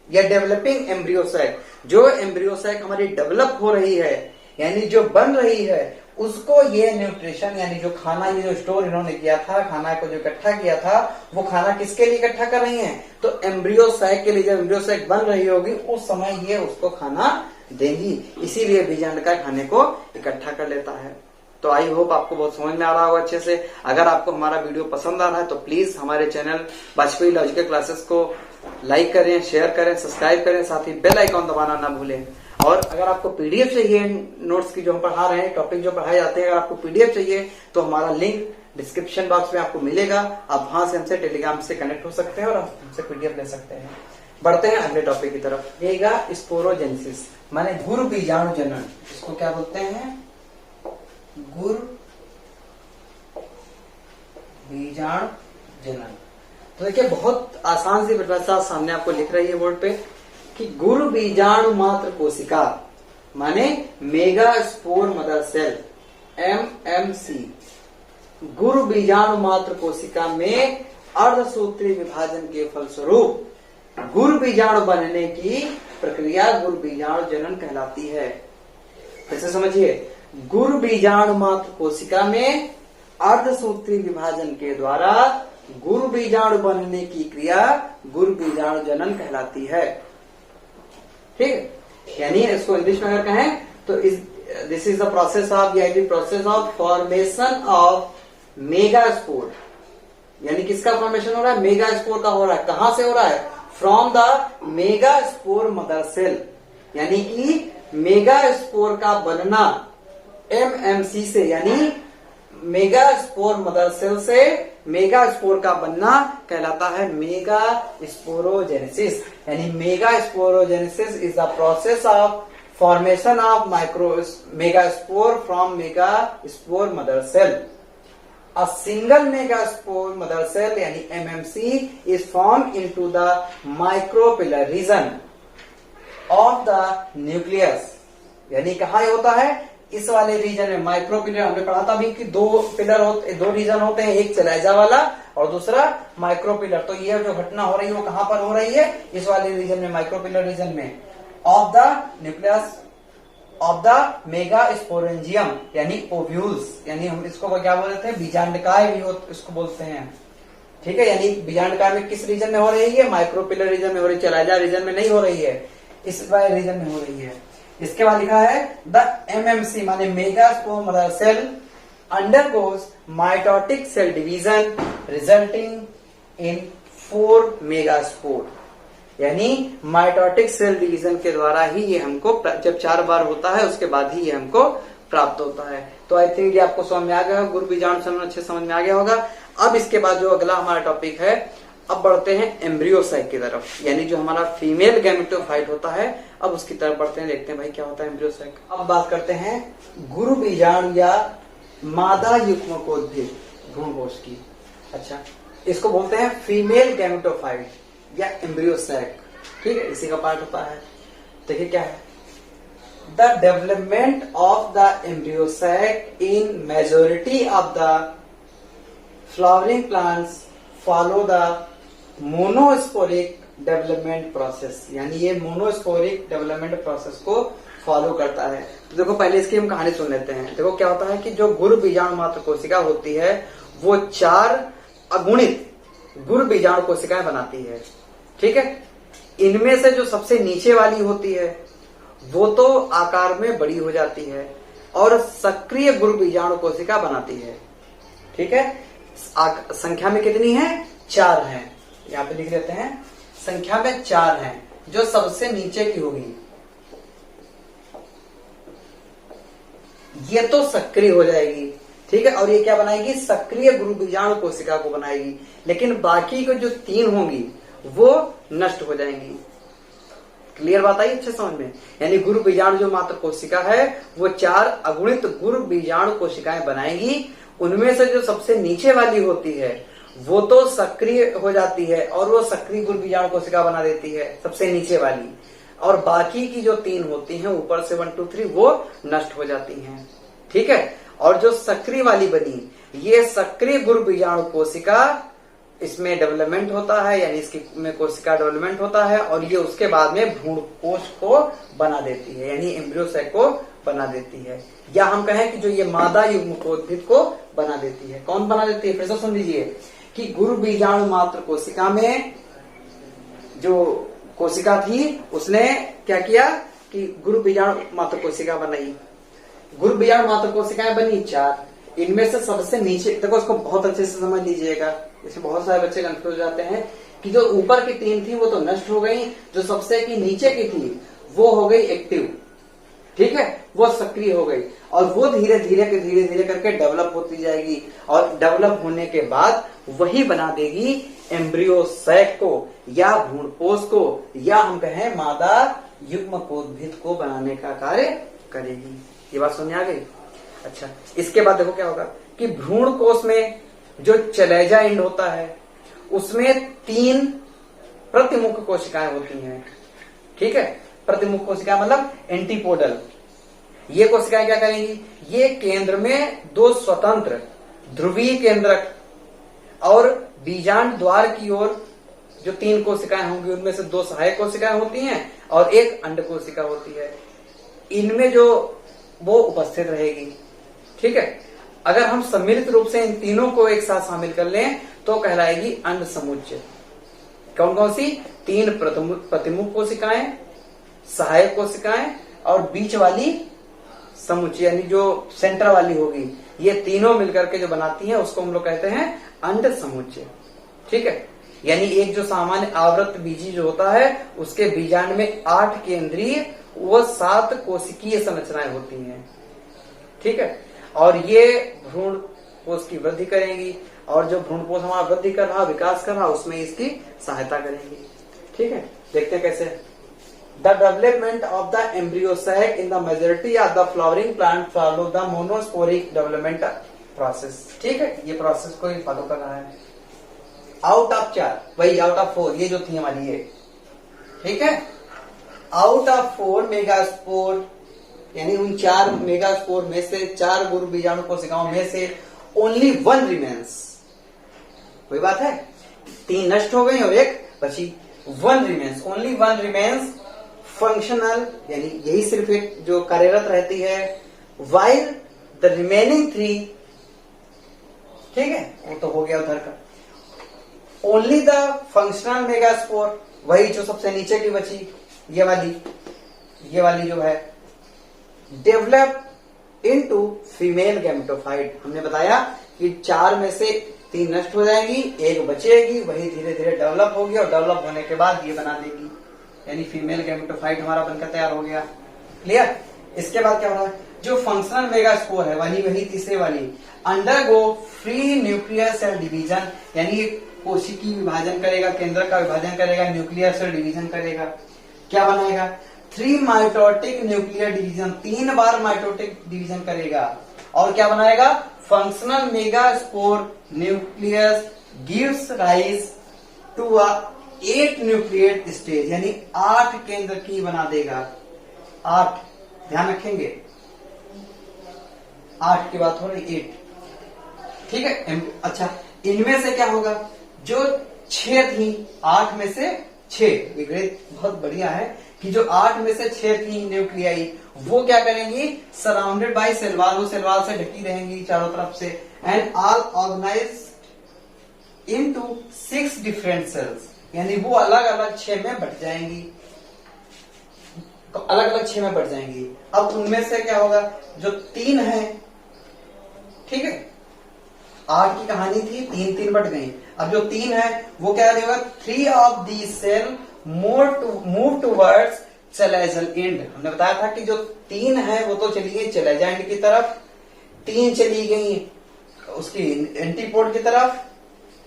या डेवलपिंग एम्ब्रियोसैक। जो एम्ब्रियोसैक हमारी डेवलप हो रही है यानी जो बन रही है उसको ये न्यूट्रिशन यानी जो खाना ये जो स्टोर इन्होंने किया था, खाना को जो इकट्ठा किया था वो खाना किसके लिए इकट्ठा कर रही हैं, तो एम्ब्रियोसैक के लिए। जब एम्ब्रियोसैक बन रही होगी उस समय ये उसको खाना देंगी, इसीलिए बीजांडकाय खाने को इकट्ठा कर लेता है। तो आई होप आपको बहुत समझ में आ रहा होगा अच्छे से। अगर आपको हमारा वीडियो पसंद आ रहा है तो प्लीज हमारे चैनल वाजपेयी लॉजिकल क्लासेस को लाइक करें, शेयर करें, सब्सक्राइब करें, साथ ही बेल आइकॉन दबाना ना भूलें। और अगर आपको पीडीएफ चाहिए नोट्स की जो हम पढ़ा रहे हैं, टॉपिक जो पढ़ाए जाते हैं, अगर आपको पीडीएफ चाहिए तो हमारा लिंक डिस्क्रिप्शन बॉक्स में आपको मिलेगा। आप वहां से हमसे टेलीग्राम से कनेक्ट हो सकते हैं और हमसे पीडीएफ ले सकते हैं। बढ़ते हैं अगले टॉपिक की तरफ। देगा स्पोरोजेनेसिस माने गुरु बीजाणु जनन। इसको क्या बोलते हैं? गुरु बीजाणु जनन। तो देखिए बहुत आसान सी परिभाषा सामने आपको लिख रही है बोर्ड पे कि गुरु बीजाणु मात्र कोशिका माने megaspore mother cell MMC गुरु बीजाणु मात्र कोशिका में अर्धसूत्री विभाजन के फलस्वरूप गुरु बीजाणु बनने की प्रक्रिया गुरु बीजाणु जनन कहलाती है। कैसे समझिए? गुरु बीजाणु मात्र कोशिका में अर्धसूत्री विभाजन के द्वारा गुरु बीजाणु बनने की क्रिया गुरु बीजाणु जनन कहलाती है। ठीक, यानी इसको इंग्लिश में अगर कहें तो this is the process of formation of megaspore. यानी किसका फॉर्मेशन हो रहा है? मेगास्पोर का हो रहा है। कहां से हो रहा है? From the megaspore mother cell. यानी कि मेगास्पोर का बनना MMC से, यानी मेगास्पोर मदर सेल से मेगास्पोर का बनना कहलाता है मेगा स्पोरोजेनेसिस। यानी megasporogenesis is the process of formation of megaspore from megaspore mother cell. A single megaspore mother cell यानी MMC is formed into the micropillar region of the nucleus। यानी कहाँ होता है? इस वाले रीजन में। Micropylar हमने पढ़ा था अभी कि दो रीजन होते हैं, एक चलाइजा वाला और दूसरा माइक्रोपिलर। तो ये जो घटना हो रही है वो कहां पर हो रही है? इस वाले रीजन में, माइक्रोपिलर रीजन में। Of the nucleus of the mega sporangium यानी ओव्यूल्स। यानी हम इसको क्या बोलते हैं? बीजांडकाय भी इसको बोलते हैं। ठीक है, यानी बीजांडकाय में किस रीजन में हो रही है? माइक्रोपिलर रीजन में हो रही है, चलाइजा रीजन में नहीं हो रही है, इस वाले रीजन में हो रही है। इसके बाद लिखा है द MMC माने megaspore mother cell undergoes mitotic cell division resulting in 4 megaspore. यानी माइटोटिक सेल डिवीजन के द्वारा ही ये हमको, जब 4 बार होता है उसके बाद ही ये हमको प्राप्त होता है। तो आई थिंक ये आपको समझ में आ गया, गुरु बीजाणु जनन अच्छे समझ में आ गया होगा। अब इसके बाद जो अगला हमारा टॉपिक है, अब बढ़ते हैं एम्ब्रियोसाइक की तरफ, यानी जो हमारा फीमेल गैमेटोफाइट होता है। अब उसकी तरफ बढ़ते हैं, देखते हैं भाई क्या होता है एम्ब्रियोसाइक। अब बात करते हैं गुरु बीजाणु या मादा युग्मकोद्भिद भ्रूणकोश की। अच्छा, इसको बोलते हैं फीमेल गैमेटोफाइट या एम्ब्रियोसैक। ठीक है, इसी का पार्ट होता है। देखिए क्या है? The development of the embryo sac in majority of the flowering plants follow the monosporic development process. यानी ये मोनोस्पोरिक डेवलपमेंट प्रोसेस को फॉलो करता है। तो देखो पहले इसकी हम कहानी सुन लेते हैं। देखो क्या होता है कि जो गुरु बीजाणु मात्र कोशिका होती है वो 4 अगुणित गुरु बीजाणु कोशिकाएं बनाती है। ठीक है, इनमें से जो सबसे नीचे वाली होती है वो तो आकार में बड़ी हो जाती है और सक्रिय गुरु बीजाणु कोशिका बनाती है। ठीक है, संख्या में कितनी है? 4 है। यहाँ पे लिख लेते हैं, संख्या में 4 है। जो सबसे नीचे की होगी ये तो सक्रिय हो जाएगी। ठीक है, और ये क्या बनाएगी? सक्रिय गुरु बीजाणु कोशिका को बनाएगी। लेकिन बाकी को जो 3 होंगी वो नष्ट हो जाएंगी। क्लियर बात आई अच्छे समझ में? यानी गुरु बीजाणु जो मात्र कोशिका है वो 4 अगुणित गुरु बीजाणु कोशिकाएं बनाएगी। उनमें से जो सबसे नीचे वाली होती है वो तो सक्रिय हो जाती है और वो सक्रिय गुरु बीजाणु कोशिका बना देती है, सबसे नीचे वाली। और बाकी की जो 3 होती हैं ऊपर से 1 2 3 वो नष्ट हो जाती हैं। ठीक है, और जो सक्रिय वाली बनी ये सक्रिय गुरु बीजाणु कोशिका, इसमें डेवलपमेंट होता है, यानी इसकी में कोशिका डेवलपमेंट होता है और ये उसके बाद में भ्रूणकोश को बना देती है, यानी एम्ब्रियोसैक को बना देती है। या हम कहें कि जो ये मादा युग्मकोद्भिद को बना देती है। कौन बना देती है? फिर से सुन लीजिए कि गुरु बीजाणु मात्र कोशिका में जो कोशिका थी उसने क्या किया कि गुरु बीजाणु मात्र कोशिका बनाई। गुरु बीजाणु मात्र कोशिकाएं बनी 4। इनमें से सबसे नीचे, देखो इसको बहुत अच्छे से समझ लीजिएगा, इसमें बहुत सारे बच्चे कंफ्यूज हो जाते हैं कि जो ऊपर की 3 थी वो तो नष्ट हो गई, जो सबसे की नीचे की थी वो हो गई एक्टिव, ठीक है, वो सक्रिय हो गई, और वो धीरे धीरे करके डेवलप होती जाएगी, और डेवलप होने के बाद वही बना देगी एम्ब्रियो सैक को या भ्रूणपोष को, या हम कहें मादा युग्मकोद्भिद को बनाने का कार्य करेगी। ये बात समझ आ गई? अच्छा, इसके बाद देखो क्या होगा कि भ्रूण कोष में जो चलेजा एंड होता है उसमें 3 प्रतिमुख कोशिकाएं होती हैं, ठीक है। प्रतिमुख कोशिका मतलब एंटीपोडल। ये कोशिकाएं क्या करेंगी, ये केंद्र में 2 स्वतंत्र ध्रुवीय केंद्रक और बीजांड द्वार की ओर जो 3 कोशिकाएं होंगी उनमें से 2 सहायक कोशिकाएं होती हैं और 1 अंड कोशिका होती है। इनमें जो वो उपस्थित रहेगी, ठीक है। अगर हम सम्मिलित रूप से इन तीनों को एक साथ शामिल कर लें तो कहलाएगी अंड समुच्चय। कौन कौन सी? 3 प्रतिमुख कोशिकाएं, सहायक कोशिकाएं और बीच वाली समुच्चय यानी जो सेंटर वाली होगी, ये तीनों मिलकर के जो बनाती हैं उसको हम लोग कहते हैं अंड समुच्चय, ठीक है। यानी एक जो सामान्य आवृत बीजी जो होता है उसके बीजांड में 8 केंद्रीय व 7 कोशिकीय संरचनाएं होती हैं, ठीक है। और ये भ्रूण कोष की वृद्धि करेंगी, और जो भ्रूण कोष हमारा वृद्धि कर रहा, विकास कर रहा, उसमें इसकी सहायता करेंगी, ठीक है। देखते हैं कैसे। The development of the embryo sac in the majority of the flowering plant follow the monosporic development process, ठीक है। ये प्रोसेस को फॉलो कर रहा है। आउट ऑफ 4, वही आउट ऑफ 4, ये जो थी हमारी ये, ठीक है। आउट ऑफ 4 मेगास्पोर, यानी उन 4 मेगास्पोर में से 4 गुरु बीजाणु कोशिकाओं में से ओनली 1 रिमेन्स। कोई बात है, 3 नष्ट हो गई और 1 बची। 1 रिमेन्स, ओनली 1 रिमेन्स फंक्शनल, यानी यही सिर्फ एक जो कार्यरत रहती है। वाइल द रिमेनिंग 3, ठीक है, वो तो हो गया उधर का। ओनली द फंक्शनल मेगास्पोर, वही जो सबसे नीचे की बची, ये वाली जो है, डेवलप इनटू फीमेल गैमेटोफाइट। हमने बताया कि 4 में से 3 नष्ट हो जाएंगी, 1 बचेगी, वही धीरे धीरे डेवलप होगी, और डेवलप होने के बाद ये बना देगी, यानी फीमेल गैमेटोफाइट हमारा बनकर तैयार हो गया। क्लियर? इसके बाद क्या हो रहा है, जो फंक्शनल मेगास्पोर है वही तीसरे वाली, undergo free nuclear cell division, यानी कोशिकी विभाजन करेगा, केंद्र का विभाजन करेगा, न्यूक्लियर सेल डिवीजन करेगा। क्या बनाएगा? 3 माइटोटिक न्यूक्लियर डिवीजन, 3 बार माइटोटिक डिवीजन करेगा। और क्या बनाएगा? Functional megaspore nucleus gives rise to a 8 nucleate stage, यानी 8 केंद्र की बना देगा। 8, ध्यान रखेंगे, 8 की बात हो रही, 8, ठीक है। अच्छा, इनमें से क्या होगा, जो 6 थी, 8 में से 6, ये ग्रेड बहुत बढ़िया है कि जो 8 में से 6 थी न्यूक्लियाई, वो क्या करेंगी, सराउंडेड बाय सेल वॉल, वो सेल वॉल से ढकी रहेंगी चारों तरफ से, and all organised into 6 different cells, यानी वो अलग अलग 6 में बट जाएंगी, तो अलग अलग 6 में बट जाएंगी। अब उनमें से क्या होगा, जो 3 है, ठीक है, 8 की कहानी थी, 3 बट गई। अब जो 3 है वो क्या देगा, 3 of the cell move towards चलेजल and. हमने बताया था कि जो 3 है वो तो चली गई चलेजा एंड की तरफ, 3 चली गई उसकी एंटीपोड की तरफ,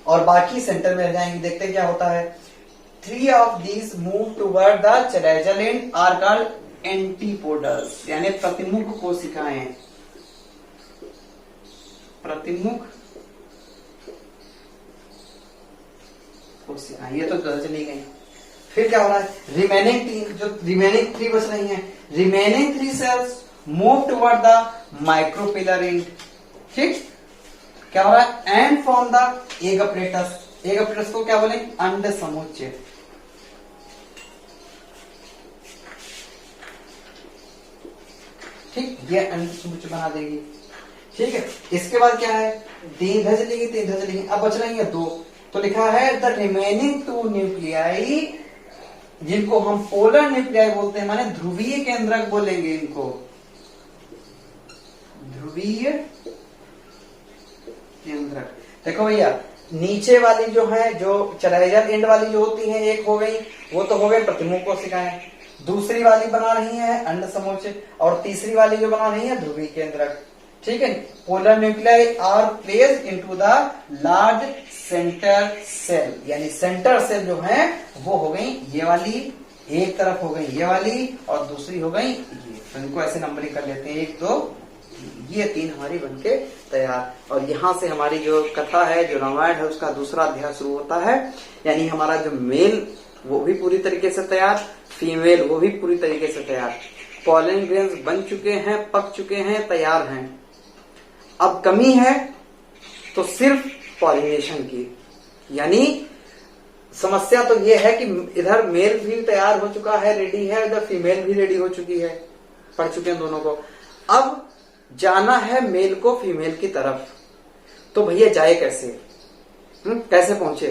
और बाकी सेंटर में रह जाएंगी। देखते हैं क्या होता है। 3 of these move toward the chalazal end are called antipodals, यानी प्रतिमुख कोशिकाएं। प्रतिमुख कोशिकाएं, ये तो चली गई। फिर क्या हो रहा है, रिमेनिंग 3 बच रही हैं, remaining 3 cells move toward the micropylar end, ठीक। क्या हो रहा है, and form the egg apparatus. Egg apparatus को क्या बोलेंगे, अंड समुच्चय, ठीक, ये अंड समुच्चय बना देगी, ठीक है। इसके बाद क्या है, 3 इधर चली गई, 3 इधर चली गई, अब बच रही है 2, तो लिखा है द रिमेनिंग 2 न्यूक्लियाई, जिनको हम पोलर न्यूक्लियाई बोलते हैं, माने ध्रुवीय केंद्रक बोलेंगे इनको, ध्रुवीय केंद्रक। देखो भैया, नीचे वाली जो है, जो चरैजर एंड वाली जो होती है, एक हो गई, वो तो हो गए प्रतिमुख कोशिकाएं। दूसरी वाली बना रही है अंड समोच्च, और तीसरी वाली जो बना रही है ध्रुवीय केंद्रक। ठीक है, polar nuclei are placed into the large center cell, यानी सेंटर सेल जो है वो हो गई ये वाली, एक तरफ हो गई ये वाली और दूसरी हो गई ये। तो इनको ऐसे नंबरिंग कर लेते हैं, 1 2 ये 3 हमारी बनके तैयार। और यहाँ से हमारी जो कथा है, जो रामायण है, उसका दूसरा अध्याय शुरू होता है। यानी हमारा जो मेल वो भी पूरी तरीके से तैयार, फीमेल वो भी पूरी तरीके से तैयार। पॉलन ग्रेन्स बन चुके हैं, पक चुके हैं, तैयार हैं। अब कमी है तो सिर्फ पॉलिनेशन की। यानी समस्या तो ये है कि इधर मेल भी तैयार हो चुका है, रेडी है, इधर फीमेल भी रेडी हो चुकी है, पढ़ चुके हैं दोनों को। अब जाना है मेल को फीमेल की तरफ, तो भैया जाए कैसे? कैसे पहुंचे?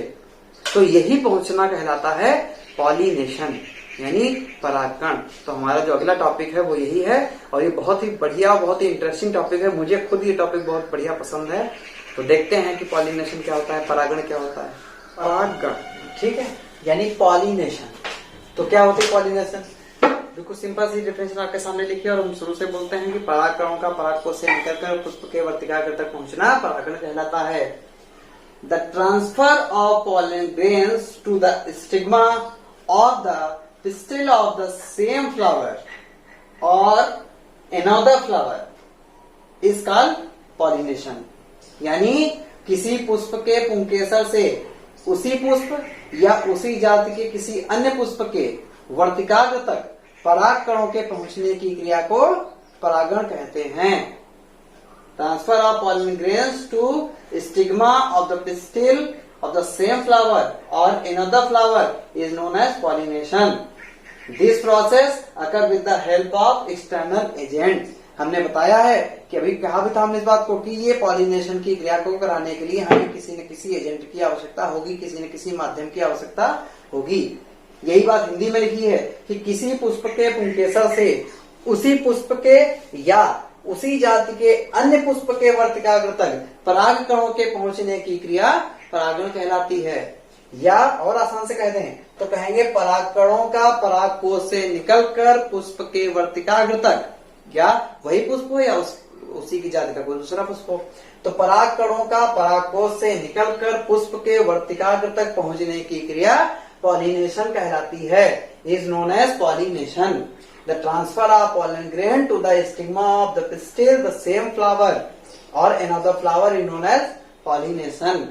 तो यही पहुंचना कहलाता है पॉलिनेशन, यानी परागकण। तो हमारा जो अगला टॉपिक है वो यही है, और ये बहुत ही बढ़िया, बहुत ही इंटरेस्टिंग टॉपिक है। मुझे खुद ये टॉपिक बहुत बढ़िया पसंद है। तो देखते हैं कि पॉलिनेशन क्या होता है, परागण क्या होता है। परागण, ठीक है, यानी पॉलिनेशन। तो क्या होती है पॉलिनेशन? बिल्कुल सिंपल सी डिफिनेशन आपके सामने लिखी है, और हम शुरू से बोलते हैं कि परागकणों का परागकोश से निकलकर पुष्प के वर्तिकाग्र तक पहुंचना परागण कहलाता है। The transfer of pollen grains to the stigma of the pistil of the same flower or another flower is called pollination। यानी किसी पुष्प के पुंकेसर से उसी पुष्प या उसी जाति के किसी अन्य पुष्प के वर्तिकाग्र तक परागकणों के पहुंचने की क्रिया को परागण कहते हैं। Transfer of pollen grains to stigma of the pistil of the same flower or another flower is known as pollination। This process occur with the help of external agent। हमने बताया है कि अभी कहा भी था हमने इस बात को कि ये पॉलिनेशन की क्रिया को कराने के लिए हमें किसी न किसी एजेंट की आवश्यकता होगी, किसी न किसी माध्यम की आवश्यकता होगी। यही बात हिंदी में लिखी है कि किसी पुष्प के पुंकेसर से उसी पुष्प के या उसी जाति के अन्य पुष्प के वर्तिकाग्र तक परागकणों के पहुंचने की क्रिया परागण कहलाती है। या और आसान से कह दें तो कहेंगे परागकणों का परागकोश से निकलकर पुष्प के वर्तिकाग्र तक, या वही पुष्प हो या उसी की जाति का कोई दूसरा पुष्प हो, तो परागकणों का परागकोश से निकलकर पुष्प के वर्तिकाग्र तक पहुंचने की क्रिया पॉलिनेशन कहलाती है। Is known as pollination. The transfer of pollen grain to the stigma of the pistil the same flower or another flower is known as pollination.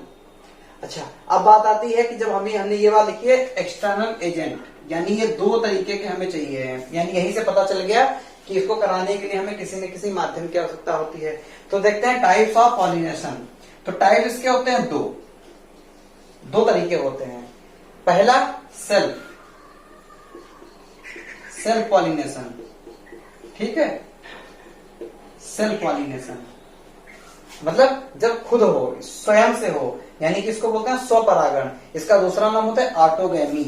अच्छा, अब बात आती है कि जब हमने ये बात लिखी है एक्सटर्नल एजेंट, यानी ये 2 तरीके के हमें चाहिए हैं। यानी यहीं से पता चल गया कि इसको कराने के लिए हमें किसी न किसी माध्यम की आवश्यकता होती है। तो देखते हैं टाइप्स ऑफ पॉलिनेशन। तो टाइप इसके होते हैं 2 तरीके होते हैं। पहला सेल्फ पॉलिनेशन, ठीक है, सेल्फ पॉलिनेशन मतलब जब खुद हो, स्वयं से हो, यानी कि इसको बोलते हैं स्वपरागण। इसका दूसरा नाम होता है ऑटोगैमी।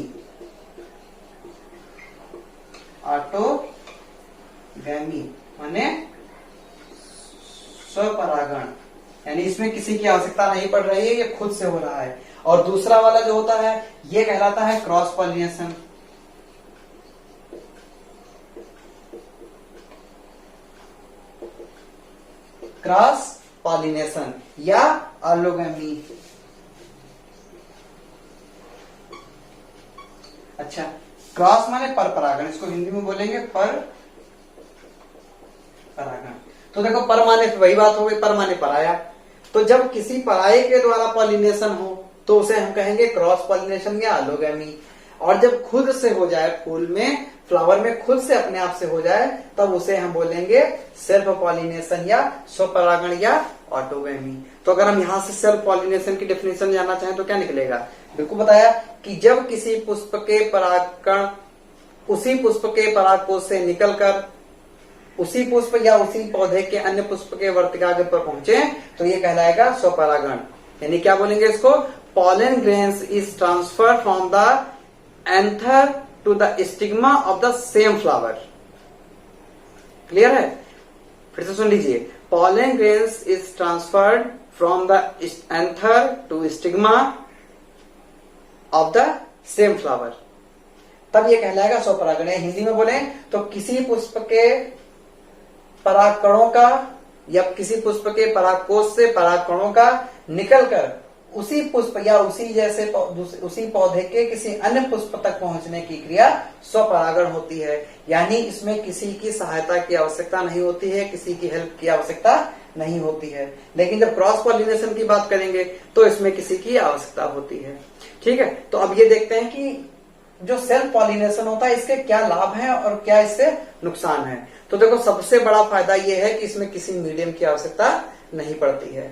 ऑटोगैमी माने स्वपरागण, यानी इसमें किसी की आवश्यकता नहीं पड़ रही है, ये खुद से हो रहा है। और दूसरा वाला जो होता है ये कहलाता है क्रॉस पॉलिनेशन। क्रॉस पॉलिनेशन या ऑलोगैमी। अच्छा, क्रॉस माने पर परागण, इसको हिंदी में बोलेंगे पर परागण। तो देखो, पर माने वही बात हो गई, पर माने पराया। तो जब किसी पराये के द्वारा पॉलिनेशन हो तो उसे हम कहेंगे क्रॉस पॉलिनेशन या ऑलोगैमी। और जब खुद से हो जाए, फूल में, फ्लावर में खुद से अपने आप से हो जाए, तब उसे हम बोलेंगे सेल्फ पॉलिनेशन या स्वपरागण या ऑटोगैमी। तो अगर हम यहाँ से सेल्फ पॉलिनेशन की डेफिनेशन जानना चाहें तो क्या निकलेगा? बिल्कुल बताया कि जब किसी पुष्प के परागकण उसी पुष्प के परागकोश से निकलकर उसी पुष्प या उसी पौधे के अन्य पुष्प के वर्तिकाग्र पर पहुंचे तो ये कहलाएगा स्वपरागण। यानी क्या बोलेंगे इसको? Pollen grains is transfer from the anther to the stigma of the same flower. Clear है? फिर से सुन लीजिए। pollen grains is transferred from the anther to stigma of the same flower, तब ये कहलाएगा स्वपरागण। हिंदी में बोले तो किसी पुष्प के परागकणों का या किसी पुष्प के परागकोश से परागकणों का निकलकर उसी पुष्प या उसी पौधे के किसी अन्य पुष्प तक पहुंचने की क्रिया स्वपरागण होती है। यानी इसमें किसी की सहायता की आवश्यकता नहीं होती है, किसी की हेल्प की आवश्यकता नहीं होती है। लेकिन जब क्रॉस पॉलिनेशन की बात करेंगे तो इसमें किसी की आवश्यकता होती है। ठीक है, तो अब ये देखते हैं कि जो सेल्फ पॉलिनेशन होता है इसके क्या लाभ हैं और क्या इससे नुकसान है। तो देखो, सबसे बड़ा फायदा यह है कि इसमें किसी मीडियम की आवश्यकता नहीं पड़ती है।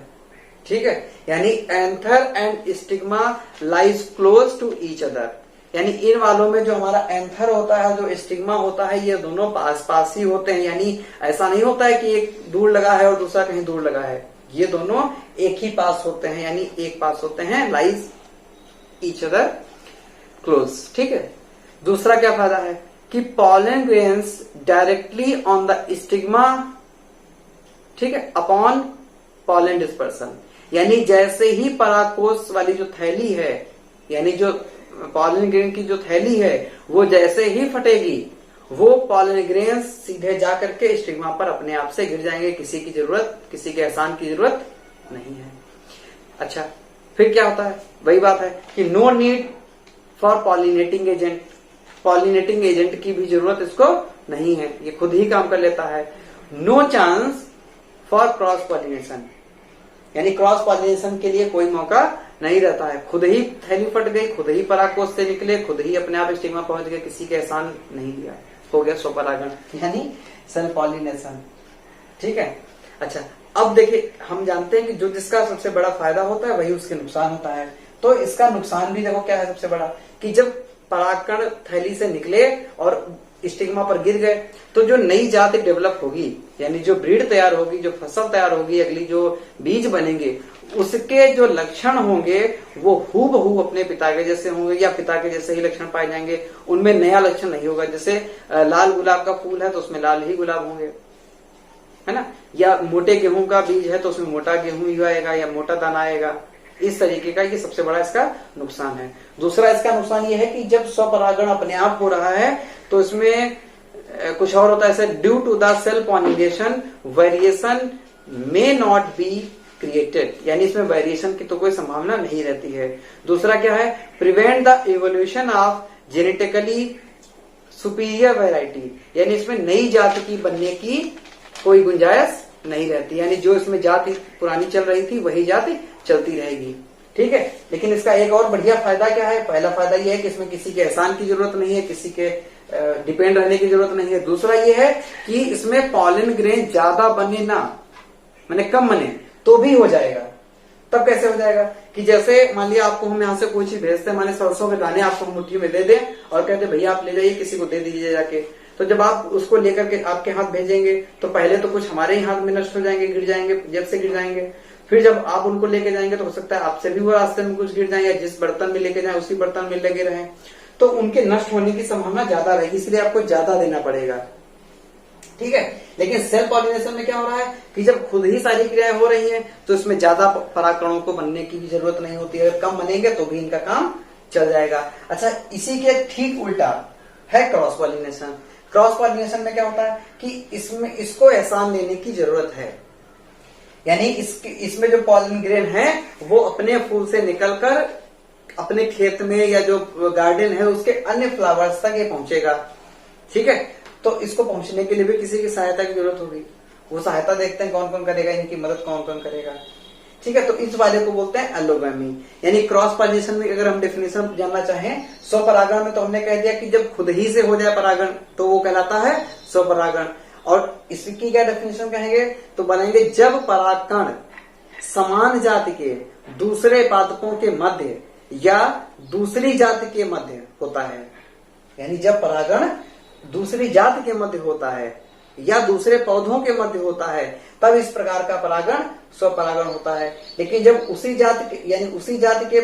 ठीक है, यानी anther and stigma lies close to each other, यानी इन वालों में जो हमारा एंथर होता है, जो स्टिग्मा होता है, ये दोनों पास पास ही होते हैं। यानी ऐसा नहीं होता है कि एक दूर लगा है और दूसरा कहीं दूर लगा है, ये दोनों एक ही पास होते हैं, यानी एक पास होते हैं, लाइज ईच अदर क्लोज। ठीक है, दूसरा क्या फायदा है कि pollen grains directly on the stigma, ठीक है, अपॉन पॉलन डिस्पर्सन, यानी जैसे ही परागकोश वाली जो थैली है, यानी जो पॉलन ग्रेन की जो थैली है, वो जैसे ही फटेगी वो पॉलन ग्रेन्स सीधे जाकर के स्टिग्मा पर अपने आप से गिर जाएंगे, किसी की जरूरत, किसी के एहसान की जरूरत नहीं है। अच्छा, फिर क्या होता है, वही बात है कि no need for pollinating agent, pollinating agent की भी जरूरत इसको नहीं है, ये खुद ही काम कर लेता है। No chance for cross pollination, यानी क्रॉस पॉलिनेशन के लिए कोई मौका नहीं रहता है, खुद ही थैली फट गई, खुद ही परागकोश से निकले, खुद ही अपने आप स्टिग्मा पहुंच गए, किसी के एहसान नहीं दिया, हो गया स्वपरागण, यानी सेल्फ पॉलिनेशन। ठीक है, अच्छा, अब देखिए, हम जानते हैं कि जो जिसका सबसे बड़ा फायदा होता है वही उसके नुकसान होता है। तो इसका नुकसान भी देखो क्या है सबसे बड़ा, कि जब परागकण थैली से निकले और स्टिग्मा पर गिर गए तो जो नई जाति डेवलप होगी, यानी जो ब्रीड तैयार होगी, जो फसल तैयार होगी, अगली जो बीज बनेंगे, उसके जो लक्षण होंगे वो हूबहू अपने पिता के जैसे होंगे या पिता के जैसे ही लक्षण पाए जाएंगे, उनमें नया लक्षण नहीं होगा। जैसे लाल गुलाब का फूल है तो उसमें लाल ही गुलाब होंगे, है ना, या मोटे गेहूं का बीज है तो उसमें मोटा गेहूं ही आएगा या मोटा दाना आएगा, इस तरीके का। ये सबसे बड़ा इसका नुकसान है। दूसरा इसका नुकसान ये है कि जब स्वपरागण अपने आप हो रहा है तो इसमें कुछ और होता है, ऐसे due to the self pollination variation may not be created, यानी इसमें वेरिएशन की तो कोई संभावना नहीं रहती है। दूसरा क्या है, prevent the evolution of genetically superior variety, यानी इसमें नई जाति की बनने की कोई गुंजाइश नहीं रहती, यानी जो इसमें जाति पुरानी चल रही थी वही जाति चलती रहेगी। ठीक है, लेकिन इसका एक और बढ़िया फायदा क्या है, पहला फायदा यह है कि इसमें किसी के एहसान की जरूरत नहीं है, किसी के डिपेंड रहने की जरूरत नहीं है। दूसरा ये है कि इसमें पॉलन ग्रेन ज्यादा बने ना, मैंने कम बने तो भी हो जाएगा। तब कैसे हो जाएगा कि जैसे मान लिया आपको हम यहाँ से कोई चीज भेजते हैं, माने सरसों के दाने आपको हम मुट्ठी में दे दें और कहते भैया आप ले जाइए, किसी को दे दीजिए जाके, तो जब आप उसको लेकर के आपके हाथ भेजेंगे तो पहले तो कुछ हमारे ही हाथ में नष्ट हो जाएंगे, गिर जाएंगे, जब से गिर जाएंगे। फिर जब आप उनको लेके जाएंगे तो हो सकता है आपसे भी वो रास्ते में कुछ गिर जाए, या जिस बर्तन में लेके जाए उसी बर्तन में लगे रहे, तो उनके नष्ट होने की संभावना ज्यादा रहेगी, इसलिए आपको ज्यादा देना पड़ेगा। ठीक है, लेकिन सेल्फ पॉलिनेशन में क्या हो रहा है कि जब खुद ही सारी क्रियाएं हो रही हैं तो इसमें ज्यादा परागकणों को बनने की भी जरूरत नहीं होती है, कम बनेंगे तो भी इनका काम चल जाएगा। अच्छा, इसी के ठीक उल्टा है क्रॉस पॉलिनेशन। क्रॉस पॉलिनेशन में क्या होता है कि इसमें इसको एहसान देने की जरूरत है, यानी इसमें जो पॉलन ग्रेन है वो अपने फूल से निकलकर अपने खेत में या जो गार्डन है उसके अन्य फ्लावर्स तक ये पहुंचेगा। ठीक है, तो इसको पहुंचने के लिए भी किसी की सहायता की जरूरत होगी, वो सहायता देखते हैं कौन कौन करेगा, इनकी मदद कौन कौन करेगा। ठीक है, तो इस वाले को बोलते हैं एलोगैमी। यानी क्रॉस पॉलिनेशन में अगर हम डेफिनेशन जानना चाहें, स्वपरागण में तो हमने कह दिया कि जब खुद ही से हो जाए परागण तो वो कहलाता है स्वपरागण। और इसकी क्या डेफिनेशन कहेंगे तो बनेंगे जब परागकण समान जाति के दूसरे पादपों के मध्य या दूसरी जाति के मध्य होता है, यानी जब परागण दूसरी जाति के मध्य होता है या दूसरे पौधों के मध्य होता है तब इस प्रकार का परागण स्वपरागण होता है। लेकिन जब उसी जाति के यानी उसी जाति के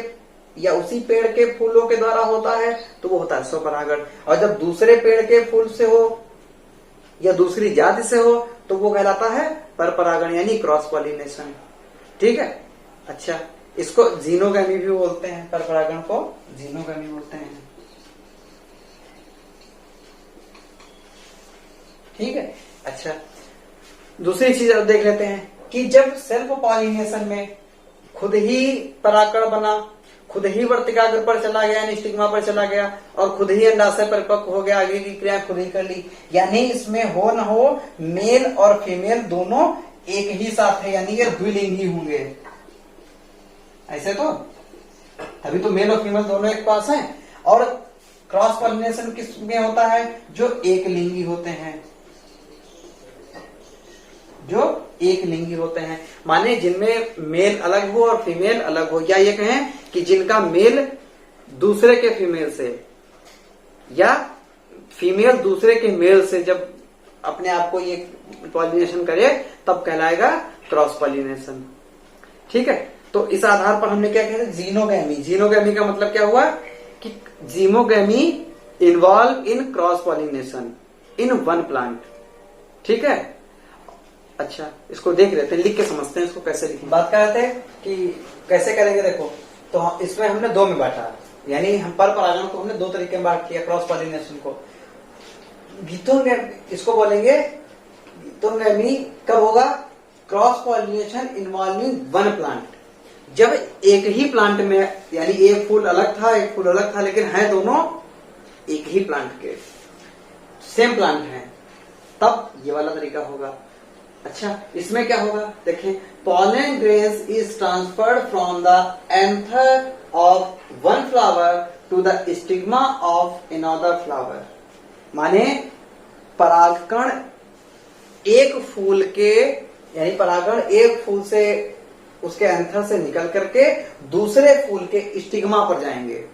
या उसी पेड़ के फूलों के द्वारा होता है तो वो होता है स्वपरागण। और जब दूसरे पेड़ के फूल से हो या दूसरी जाति से हो तो वो कहलाता है पर परागण यानी क्रॉस पॉलिनेशन। ठीक है, अच्छा इसको जीनोगैमी भी बोलते हैं, पर परागण को जीनोगैमी बोलते हैं। ठीक है, अच्छा दूसरी चीज अब देख लेते हैं कि जब सेल्फ पॉलिनेशन में खुद ही परागकण बना, खुद ही वर्तिकाग्र पर चला गया यानी स्टिग्मा पर चला गया और खुद ही अंडाशय परिपक्व हो गया, आगे की क्रिया खुद ही कर ली, यानी इसमें हो न हो मेल और फीमेल दोनों एक ही साथ है, यानी ये द्विलिंगी होंगे। ऐसे तो तभी तो मेल और फीमेल दोनों एक पास हैं। और क्रॉस पॉलिनेशन किस में होता है? जो एक लिंगी होते हैं, जो एक लिंगी होते हैं, माने जिनमें मेल अलग हो और फीमेल अलग हो, या ये कहें कि जिनका मेल दूसरे के फीमेल से या फीमेल दूसरे के मेल से जब अपने आप को ये पॉलिनेशन करे तब कहलाएगा क्रॉस पॉलिनेशन। ठीक है, तो इस आधार पर हमने क्या कहते हैं? जीनोगैमी। जीनोगैमी का मतलब क्या हुआ कि xenogamy involve in cross pollination in one plant. ठीक है, अच्छा इसको देख लेते हैं, लिख के समझते हैं इसको कैसे लिखें। बात कर रहे थे कि कैसे करेंगे। देखो तो इसमें हमने दो में बांटा, यानी हम पर परागण को हमने दो तरीके में बांट किया, क्रॉस पॉलिनेशन को। इसको बोलेंगे गीतोगैमी कब होगा? Cross pollination involving one plant, जब एक ही प्लांट में, यानी एक फूल अलग था एक फूल अलग था, लेकिन है दोनों एक ही प्लांट के, सेम प्लांट है, तब ये वाला तरीका होगा। अच्छा इसमें क्या होगा? देखें, pollen grains is transferred from the anther of one flower to the stigma of another flower। माने परागकण एक फूल के, यानी परागण एक फूल से उसके एंथर से निकल करके दूसरे फूल के स्टिग्मा पर जाएंगे।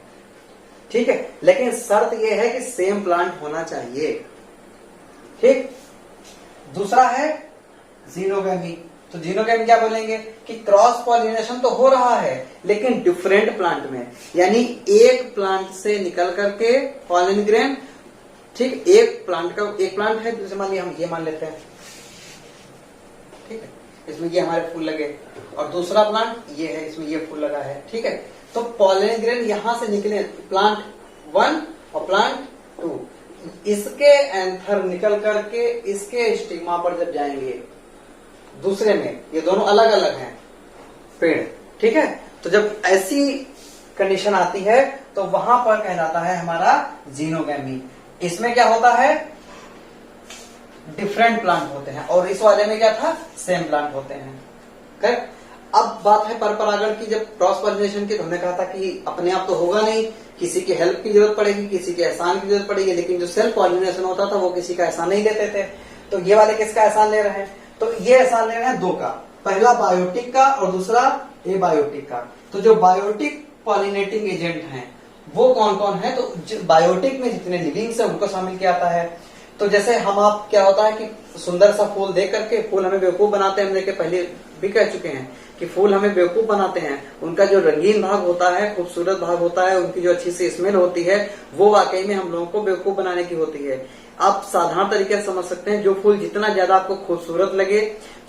ठीक है, लेकिन शर्त यह है कि सेम प्लांट होना चाहिए। ठीक, दूसरा है जीनोगैमी। तो जीनोगैमी क्या बोलेंगे कि क्रॉस पॉलिनेशन तो हो रहा है लेकिन डिफरेंट प्लांट में, यानी एक प्लांट से निकल करके पॉलन ग्रेन, ठीक, एक प्लांट है, जैसे मान लिया हम ये मान लेते हैं, ठीक है, इसमें ये हमारे फूल लगे, और दूसरा प्लांट ये है, इसमें ये फूल लगा है। ठीक है, तो पॉलन ग्रेन यहां से निकले, प्लांट 1 और प्लांट 2, इसके एंथर निकल करके इसके स्टिग्मा पर जब जाएंगे दूसरे में, ये दोनों अलग अलग हैं पेड़। ठीक है, तो जब ऐसी कंडीशन आती है तो वहां पर कहलाता है हमारा जीनोगैमी। इसमें क्या होता है? डिफरेंट प्लांट होते हैं, और इस वाले में क्या था? सेम प्लांट होते हैं। करेक्ट। अब बात है पर परागण की। जब क्रॉस पॉलिनेशन की, तो हमने कहा था कि अपने आप तो होगा नहीं, किसी की हेल्प की जरूरत पड़ेगी, किसी के एहसान की जरूरत पड़ेगी, लेकिन जो सेल्फ पॉलिनेशन होता था वो किसी का एहसान नहीं लेते थे। तो ये वाले किसका एहसान ले रहे हैं? तो ये एहसान ले रहे हैं दो का, पहला बायोटिक का और दूसरा एबायोटिक का। तो जो बायोटिक पॉलिनेटिंग एजेंट हैं वो कौन कौन है? तो बायोटिक में जितने लिविंग्स है उनको शामिल किया जाता है। तो जैसे हम आप क्या होता है कि सुंदर सा फूल देख करके फूल हमें बेवकूफ बनाते हैं, हम देखे पहले भी कह चुके हैं कि फूल हमें बेवकूफ बनाते हैं। उनका जो रंगीन भाग होता है, खूबसूरत भाग होता है, उनकी जो अच्छी सी स्मेल होती है, वो वाकई में हम लोगों को बेवकूफ बनाने की होती है। आप साधारण तरीके से समझ सकते हैं, जो फूल जितना ज्यादा आपको खूबसूरत लगे,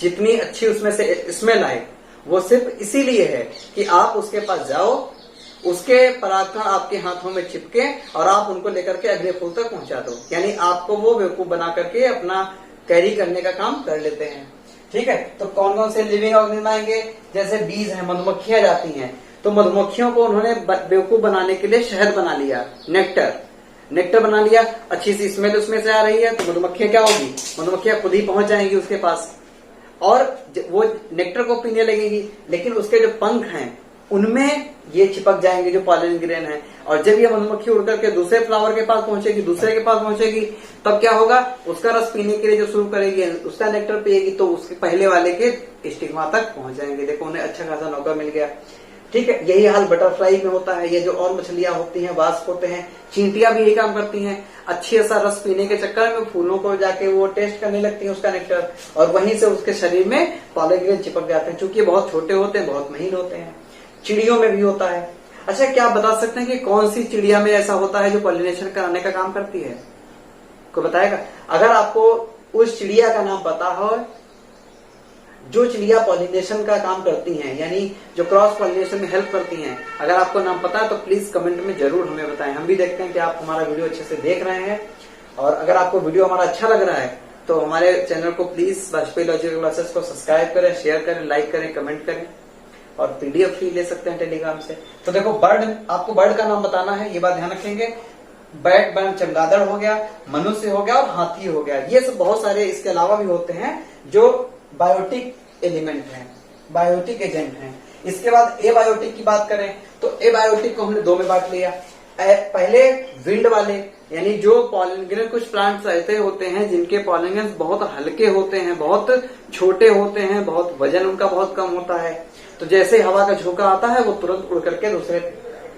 जितनी अच्छी उसमें से स्मेल आए, वो सिर्फ इसीलिए है कि आप उसके पास जाओ, उसके परागकण आपके हाथों में चिपके और आप उनको लेकर के अगले फूल तक पहुंचा दो, यानी आपको वो बेवकूफ बना करके अपना कैरी करने का काम कर लेते हैं। ठीक है, तो कौन कौन से लिविंग ऑर्गेनिज्म आएंगे? जैसे बीज हैं, मधुमक्खियां जाती हैं, तो मधुमक्खियों को उन्होंने बेवकूफ बनाने के लिए शहद बना लिया, नेक्टर बना लिया, अच्छी सी स्मेल उसमें से आ रही है, तो मधुमक्खियां क्या होगी? मधुमक्खियां खुद ही पहुंच जाएंगी उसके पास और वो नेक्टर को पीने लगेगी, लेकिन उसके जो पंख हैं उनमें ये चिपक जाएंगे जो पॉलन ग्रेन है। और जब ये मधुमक्खी उड़ करके दूसरे फ्लावर के पास पहुंचेगी, दूसरे के पास पहुंचेगी, तब क्या होगा? उसका रस पीने के लिए जो शुरू करेगी, उसका नेक्टर पिएगी, तो उसके पहले वाले के स्टिग्मा तक पहुंच जाएंगे। देखो उन्हें अच्छा खासा मौका मिल गया। ठीक है, यही हाल बटरफ्लाई में होता है। ये जो और मछलियां होती हैं, वास्प होते हैं, चींटियां भी यही काम करती हैं। अच्छे सा रस पीने के चक्कर में फूलों को जाके वो टेस्ट करने लगती हैं उसका नेक्टर, और वहीं से उसके शरीर में पॉलन ग्रेन चिपक जाते हैं। चूंकि ये बहुत छोटे होते हैं, बहुत महीन होते हैं। चिड़ियों में भी होता है। अच्छा, क्या आप बता सकते हैं कि कौन सी चिड़िया में ऐसा होता है जो पॉलिनेशन कराने का काम करती है? कोई बताएगा? अगर आपको उस चिड़िया का नाम पता हो जो चिड़िया पॉलिनेशन का काम करती हैं, यानी जो क्रॉस पॉलिनेशन में हेल्प करती हैं, अगर आपको नाम पता है तो प्लीज कमेंट में जरूर हमें बताएं। हम भी देखते हैं कि आप हमारा वीडियो अच्छे से देख रहे हैं, और अगर आपको वीडियो हमारा अच्छा लग रहा है तो हमारे चैनल को प्लीज वाजपेयी लॉजिकल क्लासेस को सब्सक्राइब करें, शेयर करें, लाइक करें, कमेंट करें, और पीडीएफ भी ले सकते हैं टेलीग्राम से। तो देखो, बर्ड, आपको बर्ड का नाम बताना है, ये बात ध्यान रखेंगे। बैट बर्ड चमगादड़ हो गया, मनुष्य हो गया और हाथी हो गया। ये सब बहुत सारे इसके अलावा भी होते हैं जो बायोटिक एलिमेंट हैं, बायोटिक एजेंट हैं। इसके बाद एबायोटिक की बात करें तो एबायोटिक को हमने दो में बांट लिया। पहले विंड वाले, यानी जो पॉलिनेशन, कुछ प्लांट्स ऐसे होते हैं जिनके पॉलिनेशन बहुत हल्के होते हैं, बहुत छोटे होते हैं, बहुत वजन उनका बहुत कम होता है। तो जैसे हवा का झोंका आता है वो तुरंत उड़ करके दूसरे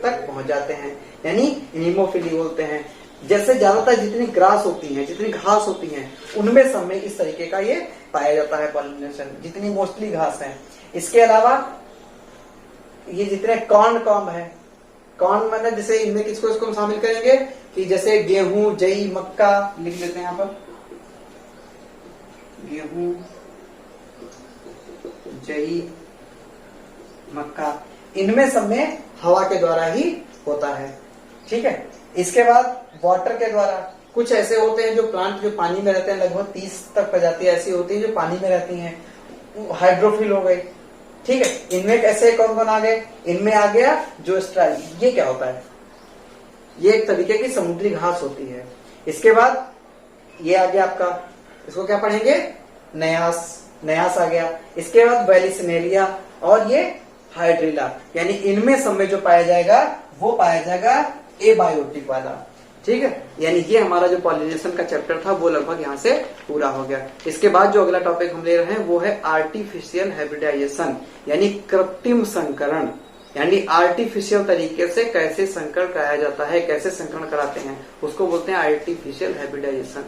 तक पहुंच जाते हैं, यानी नीमोफिली बोलते हैं। जैसे ज्यादातर जितनी ग्रास होती हैं, जितनी घास होती हैं, उनमें सब में इस तरीके का ये पाया जाता है पॉलिनेशन, जितनी मोस्टली घास है। इसके अलावा ये जितने कॉर्न कॉम्ब है, कॉर्न मतलब जैसे इनमें किसको इसको हम शामिल करेंगे कि जैसे गेहूं, जई, मक्का, लिख लेते हैं यहाँ पर, गेहूं, जई, मक्का, इनमें सब में हवा के द्वारा ही होता है। ठीक है। इसके बाद वाटर के द्वारा, कुछ ऐसे होते हैं जो प्लांट जो पानी में रहते हैं, लगभग 30 तक प्रजातियां ऐसी होती है जो पानी में रहती हैं, हाइड्रोफिल हो गई। ठीक है। इनमें कैसे कौन कौन आ गए, इनमें आ गया जो स्ट्राइल, ये क्या होता है, ये एक तरीके की समुद्री घास होती है। इसके बाद ये आ गया आपका, इसको क्या पढ़ेंगे, नयास, नयास आ गया। इसके बाद वेलिसिनेलिया और ये हाइड्रिला, यानी इनमें सब में जो पाया जाएगा वो पाया जाएगा एबायोटिक वाला। ठीक है। यानी ये हमारा जो पॉलिनेशन का चैप्टर था वो लगभग यहाँ से पूरा हो गया। इसके बाद जो अगला टॉपिक हम ले रहे हैं वो है आर्टिफिशियल हाइब्रिडाइजेशन, यानी कृत्रिम संकरण, यानी आर्टिफिशियल तरीके से कैसे संकरण कराया जाता है, कैसे संकरण कराते हैं, उसको बोलते हैं आर्टिफिशियल हाइब्रिडाइजेशन।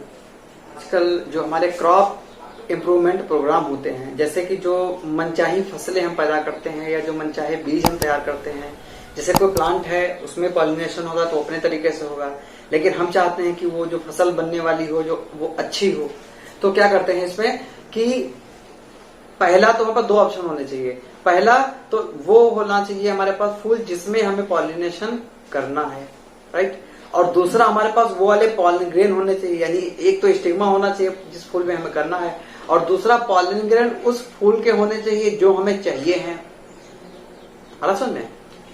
आजकल जो हमारे क्रॉप इम्प्रूवमेंट प्रोग्राम होते हैं, जैसे कि जो मनचाही फसलें हम पैदा करते हैं या जो मनचाहे बीज हम तैयार करते हैं, जैसे कोई प्लांट है उसमें पॉलिनेशन होगा तो अपने तरीके से होगा, लेकिन हम चाहते हैं कि वो जो फसल बनने वाली हो जो वो अच्छी हो, तो क्या करते हैं इसमें कि पहला तो हमारे पास दो ऑप्शन होने चाहिए। पहला तो वो होना चाहिए हमारे पास फूल जिसमें हमें पॉलिनेशन करना है, राइट, और दूसरा हमारे पास वो वाले पॉलिन ग्रेन होने चाहिए, यानी एक तो स्टिग्मा होना चाहिए जिस फूल में हमें करना है, और दूसरा पॉलिन ग्रेन उस फूल के होने चाहिए जो हमें चाहिए हैं। समझ में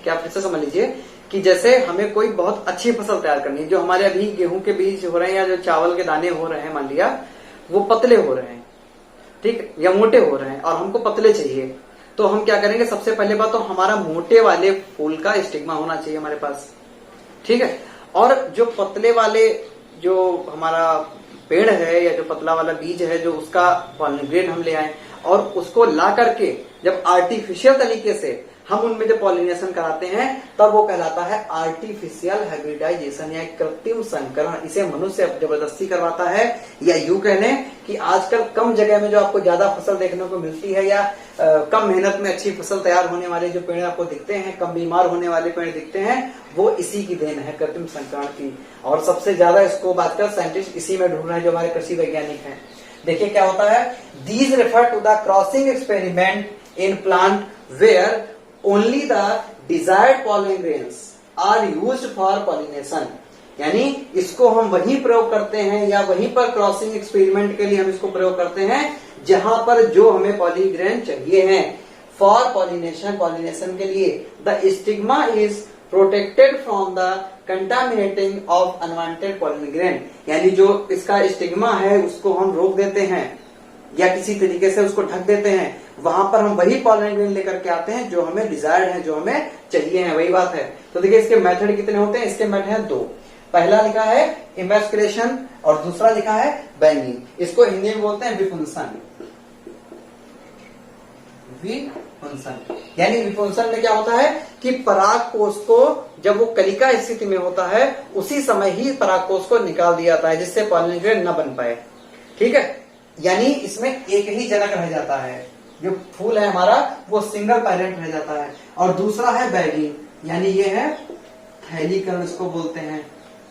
क्या, आप फिर से समझ लीजिए कि जैसे हमें कोई बहुत अच्छी फसल तैयार करनी है, जो हमारे अभी गेहूं के बीज हो रहे हैं या जो चावल के दाने हो रहे हैं, मान लिया वो पतले हो रहे हैं, ठीक, या मोटे हो रहे हैं और हमको पतले चाहिए, तो हम क्या करेंगे, सबसे पहले बात तो हमारा मोटे वाले फूल का स्टिग्मा होना चाहिए हमारे पास। ठीक है। और जो पतले वाले जो हमारा पेड़ है या जो पतला वाला बीज है जो उसका पॉलिन ग्रेन हम ले आए और उसको ला करके जब आर्टिफिशियल तरीके से हम उनमें जो पॉलिनेशन कराते हैं तब वो कहलाता है आर्टिफिशियल हाइब्रिडाइजेशन या कृत्रिम संकरण। इसे मनुष्य जबरदस्ती करवाता है, या यूं कह लें कि आजकल कम जगह में जो आपको ज्यादा फसल देखने को मिलती है या कम मेहनत में अच्छी फसल तैयार होने वाले जो पेड़ आपको दिखते हैं, कम बीमार होने वाले पेड़ दिखते हैं, वो इसी की देन है, कृत्रिम संकरण की। और सबसे ज्यादा इसको आजकल साइंटिस्ट इसी में ढूंढ रहे हैं जो हमारे कृषि वैज्ञानिक हैं। देखिए क्या होता है, these refer to the crossing experiment in plant where only the desired pollen grains are used for pollination, यानी इसको हम वहीं प्रयोग करते हैं या वहीं पर क्रॉसिंग एक्सपेरिमेंट के लिए हम इसको प्रयोग करते हैं जहां पर जो हमें पॉलिन ग्रेन चाहिए हैं फॉर पॉलिनेशन, पॉलिनेशन के लिए। The stigma is protected from the contaminating of unwanted pollen grain, यानी जो इसका स्टिग्मा है उसको हम रोक देते हैं या किसी तरीके से उसको ढक देते हैं, वहां पर हम वही पॉलिन ग्रेन लेकर के आते हैं जो हमें डिजायर्ड है, जो हमें चाहिए है, वही बात है। तो देखिए इसके मेथड कितने होते हैं, इसके मेथड हैं दो। पहला लिखा है इमेस्कुलेशन और दूसरा लिखा है बैंगिंग। इसको हिंदी में बोलते हैं विपुंसन। विपुंसन यानी विपुंसन में क्या होता है कि परागकोश को जब वो कलिका स्थिति में होता है उसी समय ही परागकोश को निकाल दिया जाता है जिससे पॉलिन ग्रेन न बन पाए। ठीक है। यानी इसमें एक ही जनक रह जाता है, जो फूल है हमारा वो सिंगल पैरेंट रह जाता है। और दूसरा है बैगिंग, यानी ये है थैलीकरण इसको बोलते हैं,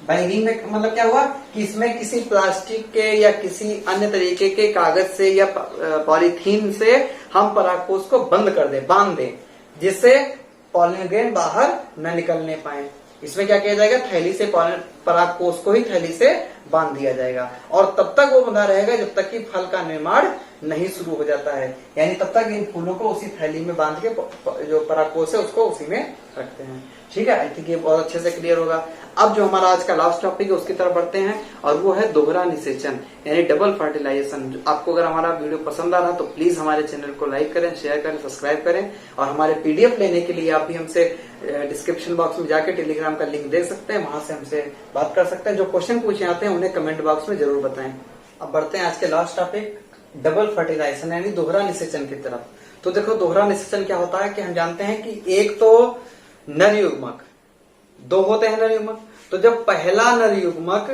बैगिंग में मतलब क्या हुआ कि इसमें किसी प्लास्टिक के या किसी अन्य तरीके के कागज से या पॉलीथीन से हम परागकोश को बंद कर दें, बांध दें, जिससे पॉलिन ग्रेन बाहर न निकलने पाए। इसमें क्या किया जाएगा, थैली से परागकोश को ही थैली से बांध दिया जाएगा और तब तक वो बंधा रहेगा जब तक कि फल का निर्माण नहीं शुरू हो जाता है। यानी तब तक इन फूलों को उसी थैली में बांध के जो परागकोश है उसको उसी में रखते हैं। ठीक है, आई थिंक ये बहुत अच्छे से क्लियर होगा। अब जो हमारा आज का लास्ट टॉपिक है उसकी तरफ बढ़ते हैं और वो है दोहरा निषेचन यानी डबल फर्टिलाइजेशन। आपको अगर हमारा वीडियो पसंद आ रहा तो प्लीज हमारे चैनल को लाइक करें, शेयर करें, सब्सक्राइब करें और हमारे पीडीएफ लेने के लिए आप भी हमसे डिस्क्रिप्शन बॉक्स में जाकर टेलीग्राम का लिंक देख सकते हैं, वहां से हमसे बात कर सकते हैं। जो क्वेश्चन पूछे आते हैं उन्हें कमेंट बॉक्स में जरूर बताएं। अब बढ़ते हैं आज के लास्ट टॉपिक डबल फर्टिलाइजेशन यानी दोहरा निषेचन की तरफ। तो देखो दोहरा निषेचन क्या होता है कि हम जानते हैं कि एक तो नर युग्मक, दो होते हैं नर युग्मक, तो जब पहला नर युग्मक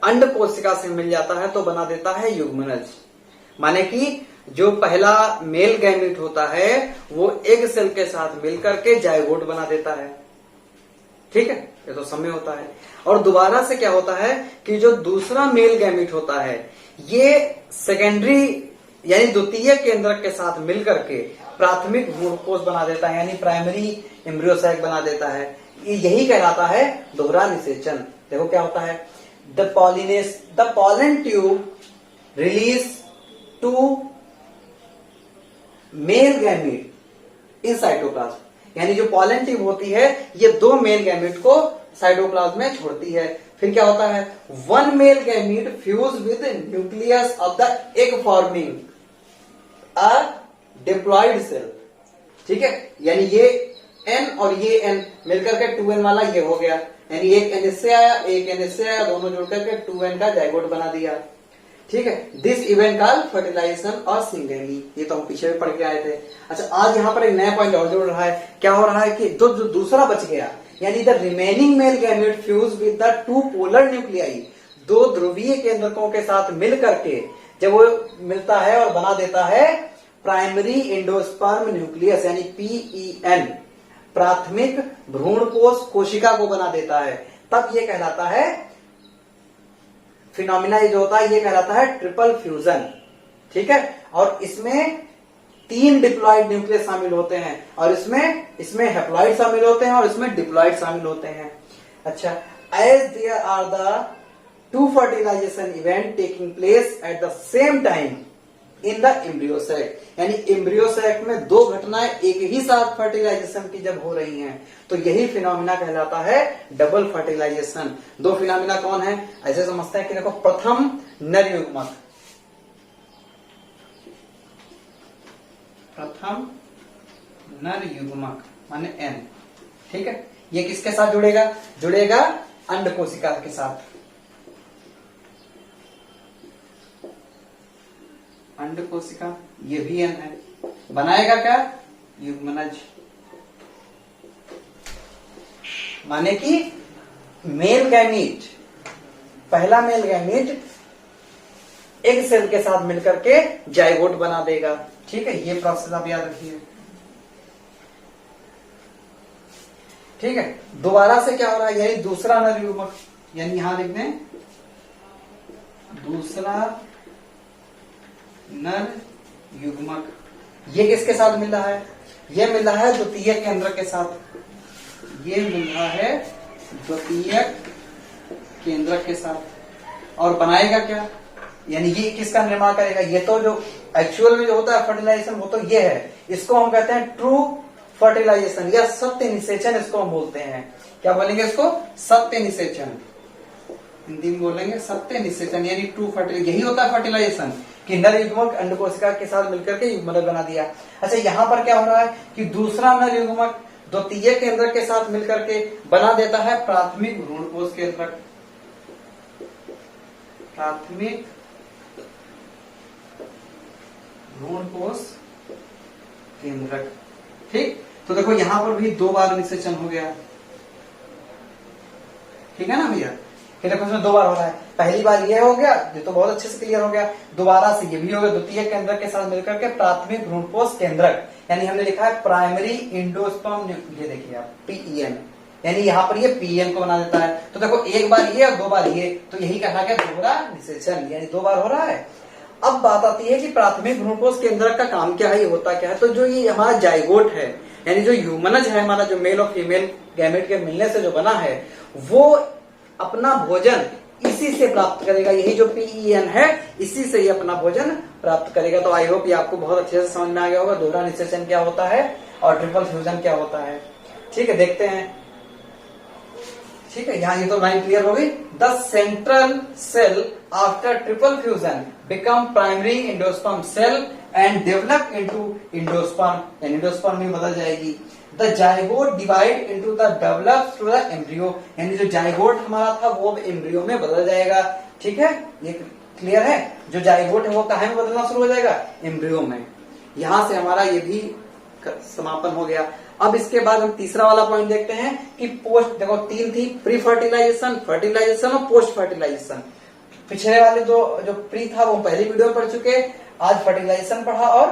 अंड कोशिका से मिल जाता है तो बना देता है युग्मनज। माने कि जो पहला मेल गैमीट होता है वो एग सेल के साथ मिलकर के जायगोट बना देता है। ठीक है, ये तो समय होता है। और दोबारा से क्या होता है कि जो दूसरा मेल गैमीट होता है ये सेकेंडरी यानी द्वितीय केंद्रक के साथ मिलकर के प्राथमिक भ्रूणकोश बना देता है यानी प्राइमरी एम्ब्रियो सैक बना देता है। यही कहलाता है दोहरा निषेचन। देखो क्या होता है, the pollen tube release two male gamete in cytoplasm यानी जो पॉलन ट्यूब होती है ये दो मेल गैमीट को साइटोप्लाज्म में छोड़ती है। फिर क्या होता है, one male gamete fuse with nucleus of the egg forming a diploid cell. ठीक है, यानी ये एन और ये एन मिलकर के 2n वाला ये हो गया, यानी एक एन इससे आया एक एन इससे आया, दोनों जुड़कर के 2n का जायगोट बना दिया। ठीक है, दिस इवेंट कॉल्ड फर्टिलाइजेशन और सिंगली, ये तो हम पीछे भी पढ़ के आए थे। अच्छा, आज यहाँ पर एक नया पॉइंट और जुड़ रहा है। क्या हो रहा है कि जो दूसरा बच गया यानी the remaining male gamete fuse with the two polar nuclei, दो ध्रुवीय केंद्रकों के साथ मिल करके जब वो मिलता है और बना देता है प्राइमरी एंडोस्पर्म न्यूक्लियस यानी PEN, प्राथमिक भ्रूणकोश कोशिका को बना देता है, तब ये कहलाता है फिनोमिना जो होता है ये कहलाता है ट्रिपल फ्यूजन। ठीक है, और इसमें 3 डिप्लॉयड न्यूक्लियस शामिल होते हैं और इसमें हैप्लॉइड शामिल होते हैं और इसमें डिप्लॉयड शामिल होते हैं। अच्छा, as there are the two fertilization event taking place at the same time in the embryo sac यानी एम्ब्रियो सैक में दो घटनाएं एक ही साथ फर्टिलाइजेशन की जब हो रही हैं तो यही फिनोमिना कहलाता है डबल फर्टिलाइजेशन। दो फिनोमिना कौन है, ऐसे समझते हैं कि देखो प्रथम नर युग्मक, प्रथम नर युग्मक माने N। ठीक है, ये किसके साथ जुड़ेगा अंड कोशिका के साथ, अंड कोशिका, ये भी N है, बनाएगा क्या युग्मनज। माने कि मेल गैमीट, पहला मेल गैमीट एग सेल के साथ मिलकर के जायगोट बना देगा। ठीक है, ये प्रोसेस आप याद रखिए। ठीक है, दोबारा से क्या हो रहा है, यानी दूसरा नर युग्मक, यानी यहां लिख दें दूसरा नर युग्मक, ये किसके साथ मिल रहा है, ये मिल रहा है द्वितीय केंद्र के साथ, ये मिल रहा है द्वितीय केंद्र के साथ और बनाएगा क्या, यानी ये किसका निर्माण करेगा, ये तो जो एक्चुअल में जो होता है फर्टिलाइजेशन वो तो ये है, इसको हम कहते हैं ट्रू फर्टिलाइजेशन या सत्य निषेचन इसको हम बोलते हैं। क्या बोलेंगे इसको, सत्य निषेचन, हिंदी में बोलेंगे सत्य निषेचन यानी ट्रू फर्टिलाइजेशन। यही होता है फर्टिलाइजेशन कि नर युग्मक अंड कोशिका के साथ मिलकर के युग्मनज बना दिया। अच्छा, यहाँ पर क्या हो रहा है कि दूसरा नर युग्मक द्वितीय केंद्र के साथ मिलकर के बना देता है प्राथमिक भ्रूणकोश केंद्रक, प्राथमिक भ्रूणकोश केंद्रक। ठीक, तो देखो यहां पर भी 2 बार निषेचन हो गया। ठीक है ना भैया, कि देखो इसमें 2 बार हो रहा है, पहली बार ये हो गया, ये तो बहुत अच्छे से क्लियर हो गया, दोबारा से ये भी हो गया, द्वितीय केंद्र के साथ मिलकर के प्राथमिक भ्रूणकोश केंद्रक, यानी हमने लिखा है प्राइमरी एंडोस्पर्म, ये देखिए आप PEN, यानी यहाँ पर ये पीएन को बना देता है। तो देखो एक बार ये और 2 बार ये, तो यही कहा गया दोहरा निषेचन, यानी 2 बार हो रहा है। अब बात आती है कि प्राथमिक भ्रूणकोष केंद्रक का काम क्या है, ये होता क्या है। तो जो ये हमारा जाइगोट है, यानी जो ह्यूमनज है हमारा, जो मेल और फीमेल गैमेट के मिलने से जो बना है, वो अपना भोजन इसी से प्राप्त करेगा। यही जो पीईएन है, इसी से ये अपना भोजन प्राप्त करेगा। तो आई होप ये आपको बहुत अच्छे से समझ में आ गया होगा दोहरा निषेचन क्या होता है और ट्रिपल फ्यूजन क्या होता है। ठीक है, देखते हैं। ठीक है, यहाँ ये तो लाइन क्लियर हो गई। The central cell after triple fusion become primary endosperm cell and develop into endosperm, यानी एंडोस्पर्म में बदल जाएगी। The zygote divide into the develop to the embryo, यानी जो जाइगोट हमारा था वो एम्ब्रियो में बदल जाएगा। ठीक है, ये क्लियर है। जो जाइगोट है वो कहाँ में बदलना शुरू हो जाएगा, एम्ब्रियो में। यहां से हमारा ये भी समापन हो गया। अब इसके बाद हम तीसरा वाला पॉइंट देखते हैं कि पोस्ट, देखो 3 थी, प्री फर्टिलाइजेशन, फर्टिलाइजेशन और पोस्ट फर्टिलाइजेशन। पिछले वाले जो प्री था वो पहली वीडियो में पढ़ चुके, आज फर्टिलाइजेशन पढ़ा और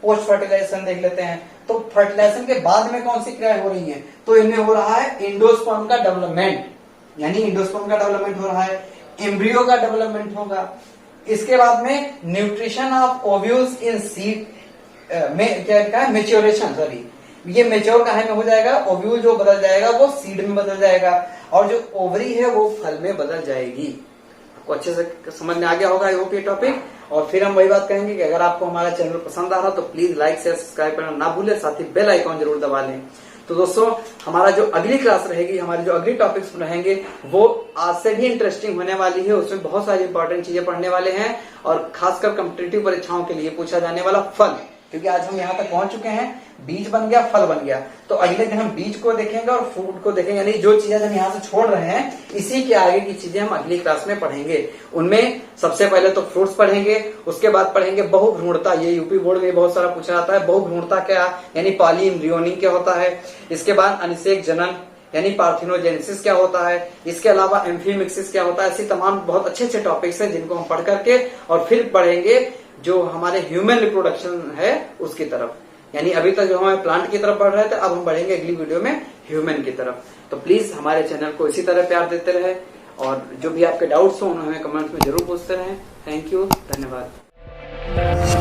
पोस्ट फर्टिलाइजेशन देख लेते हैं। तो फर्टिलाइजेशन के बाद में कौन सी क्रियाएं हो रही हैं, तो इनमें हो रहा है इंडोस्पर्म का डेवलपमेंट, यानी इंडोस्पर्म का डेवलपमेंट हो रहा है, एम्ब्रियो का डेवलपमेंट होगा। इसके बाद में nutrition of ovules in seed में क्या है, मेच्योरेशन, सॉरी, ये मेच्योर कहाँ में हो जाएगा, ओव्यूल जो बदल जाएगा वो सीड में बदल जाएगा और जो ओवरी है वो फल में बदल जाएगी। आपको अच्छे से समझ में आ गया होगा आई होप ये टॉपिक। और फिर हम वही बात कहेंगे कि अगर आपको हमारा चैनल पसंद आ रहा तो प्लीज लाइक शेयर सब्सक्राइब करना ना भूले, साथ ही बेल आइकॉन जरूर दबा लें। तो दोस्तों हमारा जो अगली क्लास रहेगी, हमारी जो अगली टॉपिक्स रहेंगे वो आज से भी इंटरेस्टिंग होने वाली है। उसमें बहुत सारी इंपॉर्टेंट चीजें पढ़ने वाले हैं और खासकर कॉम्पिटिटिव परीक्षाओं के लिए पूछा जाने वाला फल, क्योंकि आज हम यहाँ तक पहुंच चुके हैं, बीज बन गया, फल बन गया। तो अगले दिन हम बीज को देखेंगे और फ्रूट को देखेंगे, यानी जो चीजें हम यहाँ से छोड़ रहे हैं इसी के आगे की चीजें हम अगली क्लास में पढ़ेंगे। उनमें सबसे पहले तो फ्रूट्स पढ़ेंगे, उसके बाद पढ़ेंगे बहुभ्रूणता। ये यूपी बोर्ड में बहुत सारा पूछा जाता है, बहुभ्रूणता क्या, यानी पॉली एम्ब्रियोनिक क्या होता है। इसके बाद अनिषेक जनन यानी पार्थिनोजेनेसिस क्या होता है। इसके अलावा एम्फीमिक्सिस क्या होता है। ऐसी तमाम बहुत अच्छे अच्छे टॉपिक्स हैं जिनको हम पढ़ करके और फिर पढ़ेंगे जो हमारे ह्यूमन रिप्रोडक्शन है उसकी तरफ। यानी अभी तक जो हम प्लांट की तरफ बढ़ रहे थे, अब हम बढ़ेंगे अगली वीडियो में ह्यूमन की तरफ। तो प्लीज हमारे चैनल को इसी तरह प्यार देते रहे और जो भी आपके डाउट्स हो उन्हें हमें कमेंट्स में जरूर पूछते रहें। थैंक यू, धन्यवाद।